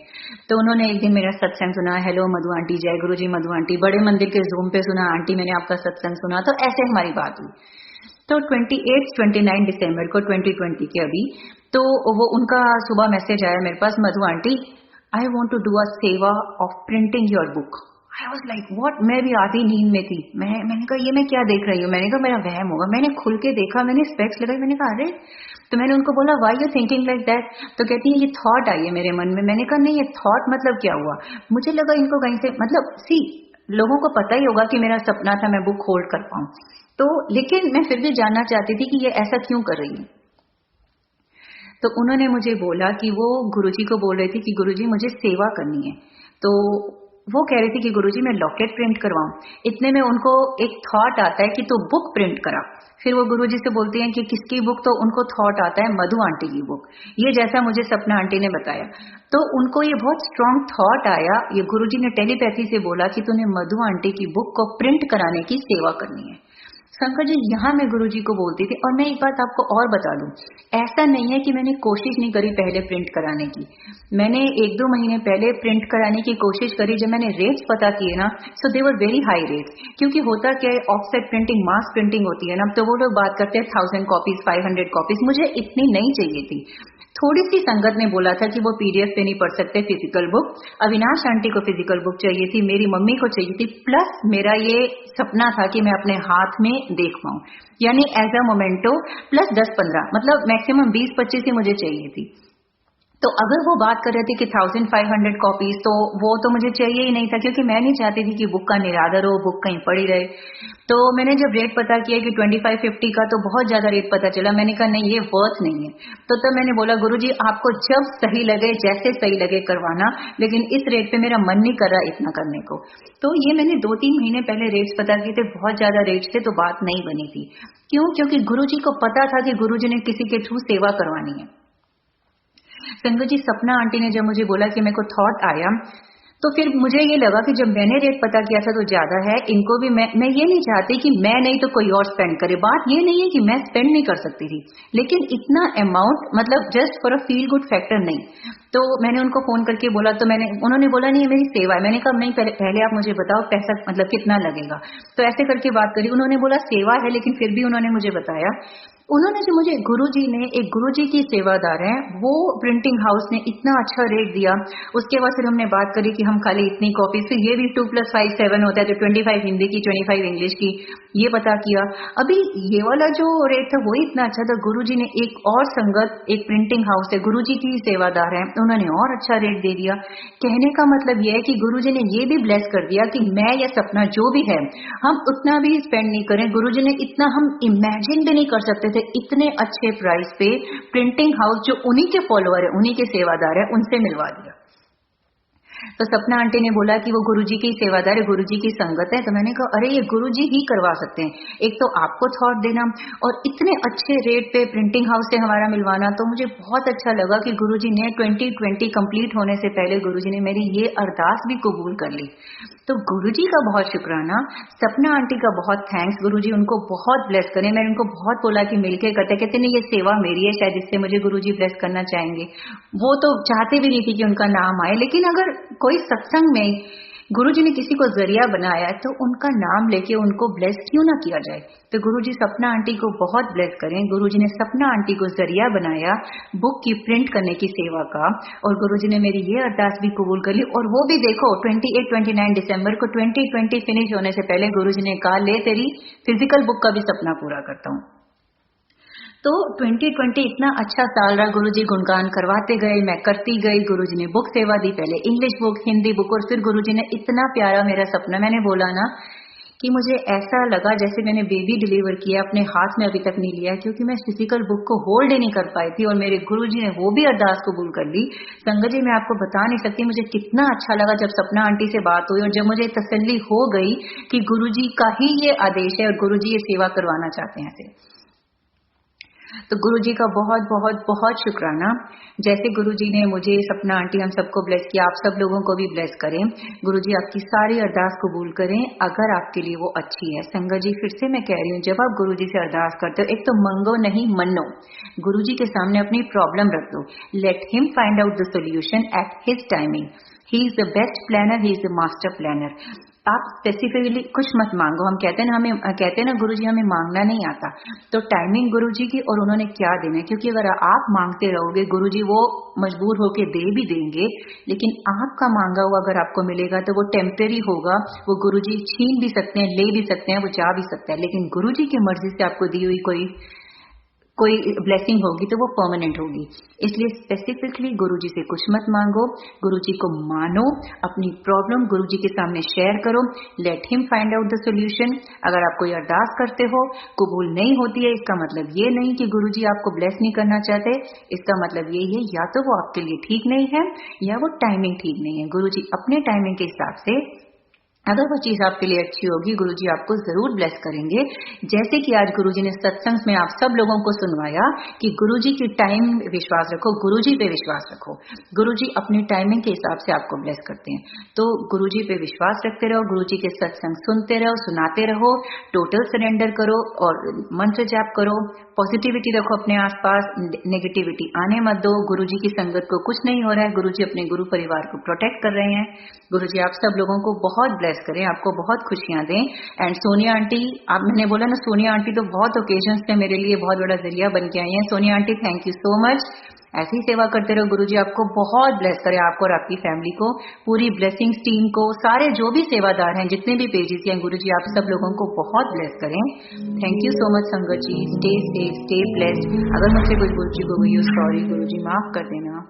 तो उन्होंने एक दिन मेरा सत्संग सुना, हेलो मधु आंटी, जय गुरुजी मधु आंटी, बड़े मंदिर के जूम पे सुना, आंटी मैंने आपका सत्संग सुना। तो ऐसे हमारी बात हुई। तो 29 दिसंबर को 2020 के अभी तो वो उनका सुबह मैसेज आया मेरे पास, Madhu aunty I want to do a seva of printing your book. I was like what, मैं भी आधी नींद में थी। मैंने कहा ये मैं क्या देख रही हूँ, मैंने कहा मेरा वहम होगा। मैंने खुल के देखा, मैंने स्पेक्स लगाई, मैंने कहा अरे, तो मैंने उनको बोला why you thinking like that? तो कहती है ये थॉट आई है मेरे मन में। मैंने कहा नहीं ये थॉट मतलब क्या हुआ? मुझे लगा इनको कहीं से, मतलब सी लोगों को पता ही होगा कि मेरा सपना था मैं बुक होल्ड कर पाऊं, तो लेकिन मैं फिर भी जानना चाहती थी कि ये ऐसा क्यों कर रही है। तो उन्होंने मुझे बोला कि वो गुरुजी को बोल रही थी कि गुरुजी मुझे सेवा करनी है। तो वो कह रही थी कि गुरुजी मैं लॉकेट प्रिंट करवाऊं। इतने में उनको एक थॉट आता है कि तो बुक प्रिंट करा। फिर वो गुरुजी से बोलती हैं कि किसकी बुक, तो उनको थॉट आता है मधु आंटी की बुक। ये जैसा मुझे सपना आंटी ने बताया, तो उनको ये बहुत स्ट्रांग थॉट आया। ये गुरुजी ने टेलीपैथी से बोला कि तूने मधु आंटी की बुक को प्रिंट कराने की सेवा करनी है। शंकर जी, यहाँ मैं गुरुजी को बोलती थी। और मैं एक बात आपको और बता दूं, ऐसा नहीं है कि मैंने कोशिश नहीं करी पहले प्रिंट कराने की। मैंने 1-2 महीने पहले प्रिंट कराने की कोशिश करी। जब मैंने रेट्स पता किए ना, सो दे वर वेरी हाई रेट्स। क्योंकि होता क्या है, ऑफसेट प्रिंटिंग, मास प्रिंटिंग होती है ना, तो वो लोग बात करते हैं 1000 कॉपीज, 500 कॉपीज। मुझे इतनी नहीं चाहिए थी। थोड़ी सी संगत ने बोला था कि वो पीडीएफ पे नहीं पढ़ सकते, फिजिकल बुक। अविनाश आंटी को फिजिकल बुक चाहिए थी, मेरी मम्मी को चाहिए थी, प्लस मेरा ये सपना था कि मैं अपने हाथ में देख पाऊं, यानी एज अ मोमेंटो, प्लस 10-15, मतलब मैक्सिमम 20-25 ही मुझे चाहिए थी। तो अगर वो बात कर रहे थे कि 1500 कॉपीज, तो वो तो मुझे चाहिए ही नहीं था, क्योंकि मैं नहीं चाहती थी कि बुक का निरादर हो, बुक कहीं पड़ी रहे। तो मैंने जब रेट पता किया कि 2550 का, तो बहुत ज्यादा रेट पता चला। मैंने कहा नहीं, ये वर्थ नहीं है। तो तब मैंने बोला गुरुजी आपको जब सही लगे, जैसे सही लगे करवाना, लेकिन इस रेट पे मेरा मन नहीं कर रहा इतना करने को। तो ये मैंने 2-3 महीने पहले रेट्स पता किए थे, बहुत ज्यादा रेट्स थे, तो बात नहीं बनी थी। क्यों? क्योंकि गुरुजी को पता था कि गुरुजी ने किसी के थ्रू सेवा करवानी है। संगत जी, सपना आंटी ने जब मुझे बोला कि मेरे को थॉट आया, तो फिर मुझे ये लगा कि जब मैंने रेट पता किया था तो ज्यादा है, इनको भी मैं ये नहीं चाहती कि मैं नहीं तो कोई और स्पेंड करे। बात ये नहीं है कि मैं स्पेंड नहीं कर सकती थी, लेकिन इतना अमाउंट, मतलब just for a feel good factor नहीं। तो मैंने उनको फोन करके बोला, तो उन्होंने बोला नहीं, ये मेरी सेवा है। मैंने कहा नहीं, पहले आप मुझे बताओ पैसा मतलब कितना लगेगा। तो ऐसे करके बात करी। उन्होंने बोला सेवा है, लेकिन फिर भी उन्होंने मुझे बताया, उन्होंने जो मुझे गुरुजी ने, एक गुरुजी की सेवादार है, वो प्रिंटिंग हाउस ने इतना अच्छा रेट दिया। उसके बाद फिर हमने बात करी कि हम खाली इतनी कॉपी, फिर ये भी 2+5 7 होता है, तो 25 हिंदी की, 25 इंग्लिश की, ये पता किया। अभी ये वाला जो रेट था वो इतना अच्छा था। गुरुजी ने एक और संगत, एक प्रिंटिंग हाउस है, गुरुजी की सेवादार है, उन्होंने और अच्छा रेट दे दिया। कहने का मतलब ये है कि गुरुजी ने ये भी ब्लेस कर दिया कि मैं या सपना जो भी है, हम उतना भी स्पेंड नहीं करें। गुरुजी ने इतना हम इमेजिन भी नहीं कर सकते थे, इतने अच्छे प्राइस पे प्रिंटिंग हाउस जो उन्हीं के फॉलोअर है, उन्हीं के सेवादार है, उनसे मिलवा दिया। तो सपना आंटी ने बोला कि वो गुरुजी की सेवादार है, गुरुजी की संगत है। तो मैंने कहा अरे ये गुरुजी ही करवा सकते हैं। एक तो आपको थॉट देना और इतने अच्छे रेट पे प्रिंटिंग हाउस से हमारा मिलवाना, तो मुझे बहुत अच्छा लगा कि गुरुजी ने 2020 कंप्लीट होने से पहले गुरुजी ने मेरी ये अरदास भी कबूल कर ली। तो गुरुजी का बहुत शुक्राना, सपना आंटी का बहुत थैंक्स। गुरुजी उनको बहुत ब्लेस करें। मैंने उनको बहुत बोला कि मिलके कहते नहीं, ये सेवा मेरी है, शायद इससे मुझे गुरुजी ब्लेस करना चाहेंगे। वो तो चाहते भी नहीं थी कि उनका नाम आए, लेकिन अगर कोई सत्संग में गुरुजी ने किसी को जरिया बनाया है, तो उनका नाम लेके उनको ब्लेस क्यों ना किया जाए। तो गुरुजी सपना आंटी को बहुत ब्लेस करें। गुरुजी ने सपना आंटी को जरिया बनाया बुक की प्रिंट करने की सेवा का, और गुरुजी ने मेरी ये अरदास भी कबूल कर ली। और वो भी देखो 28-29 दिसंबर को 2020 फिनिश होने से पहले गुरुजी ने कहा ले तेरी फिजिकल बुक का भी सपना पूरा करता हूँ। तो 2020 इतना अच्छा साल रहा। गुरुजी गुणगान करवाते गए, मैं करती गई। गुरुजी ने बुक सेवा दी, पहले इंग्लिश बुक, हिंदी बुक, और फिर गुरुजी ने इतना प्यारा मेरा सपना, मैंने बोला ना कि मुझे ऐसा लगा जैसे मैंने बेबी डिलीवर किया, अपने हाथ में अभी तक नहीं लिया, क्योंकि मैं फिजिकल बुक को होल्ड ही नहीं कर पाई थी। और मेरे गुरुजी ने वो भी अरदास कबूल कर ली। संगत जी, मैं आपको बता नहीं सकती मुझे कितना अच्छा लगा जब सपना आंटी से बात हुई, और जब मुझे तसल्ली हो गई कि गुरुजी का ही ये आदेश है और गुरुजी ये सेवा करवाना चाहते हैं। तो गुरुजी का बहुत बहुत बहुत शुक्राना। जैसे गुरुजी ने मुझे, सपना आंटी, हम सबको ब्लेस किया, आप सब लोगों को भी ब्लेस करें। गुरुजी आपकी सारी अरदास कबूल करें अगर आपके लिए वो अच्छी है। संगत जी, फिर से मैं कह रही हूँ, जब आप गुरुजी से अरदास करते हो, एक तो मंगो नहीं मनो, गुरुजी के सामने अपनी प्रॉब्लम रख दो। Let him find out the solution at his timing. He is the best planner, he is the master planner. आप स्पेसिफिकली कुछ मत मांगो। हम कहते हैं ना गुरुजी हमें मांगना नहीं आता, तो टाइमिंग गुरुजी की और उन्होंने क्या देना है। क्योंकि अगर आप मांगते रहोगे, गुरुजी वो मजबूर होके दे भी देंगे, लेकिन आपका मांगा हुआ अगर आपको मिलेगा तो वो टेम्परेरी होगा। वो गुरुजी छीन भी सकते हैं, ले भी सकते हैं, वो जा भी सकता है, लेकिन गुरुजी की मर्जी से आपको दी हुई कोई कोई ब्लेसिंग होगी तो वो परमानेंट होगी। इसलिए स्पेसिफिकली गुरुजी से कुछ मत मांगो, गुरुजी को मानो, अपनी प्रॉब्लम गुरुजी के सामने शेयर करो, late him find out the solution. अगर आप कोई अरदास करते हो कबूल नहीं होती है, इसका मतलब ये नहीं कि गुरुजी आपको ब्लेस नहीं करना चाहते, इसका मतलब यही है या तो वो आपके लिए ठीक नहीं है या वो टाइमिंग ठीक नहीं है। गुरुजी अपने टाइमिंग के हिसाब से अगर वो चीज आपके लिए अच्छी होगी गुरुजी आपको जरूर ब्लेस करेंगे। जैसे कि आज गुरुजी ने सत्संग में आप सब लोगों को सुनवाया कि गुरुजी की टाइम विश्वास रखो, गुरुजी पे विश्वास रखो। गुरुजी अपनी टाइमिंग के हिसाब से आपको ब्लेस करते हैं, तो गुरुजी पे विश्वास रखते रहो, गुरुजी के सत्संग सुनते रहो, सुनाते रहो, टोटल सरेंडर करो और मंत्र जाप करो, पॉजिटिविटी रखो अपने आसपास, नेगेटिविटी आने मत दो। गुरुजी की संगत को कुछ नहीं हो रहा है, गुरुजी अपने गुरु परिवार को प्रोटेक्ट कर रहे हैं। गुरुजी आप सब लोगों को बहुत ब्लेस करें, आपको बहुत खुशियां दें। एंड सोनिया आंटी, आप मैंने बोला ना, सोनिया आंटी तो बहुत ओकेजन्स पे मेरे लिए बहुत बड़ा जरिया बन के आई हैं। Sonia aunty thank you so much, ऐसी सेवा करते रहो। गुरुजी आपको बहुत ब्लेस करें, आपको और आपकी फैमिली को, पूरी ब्लेसिंग्स टीम को, सारे जो भी सेवादार हैं, जितने भी पेजेस हैं, गुरुजी आप सब लोगों को बहुत ब्लेस करें। थैंक यू सो मच संगत जी, स्टे सेफ, स्टे ब्लेस्ड। अगर मुझसे कुछ गुरुजी को हुई हो सॉरी गुरुजी, माफ कर देना।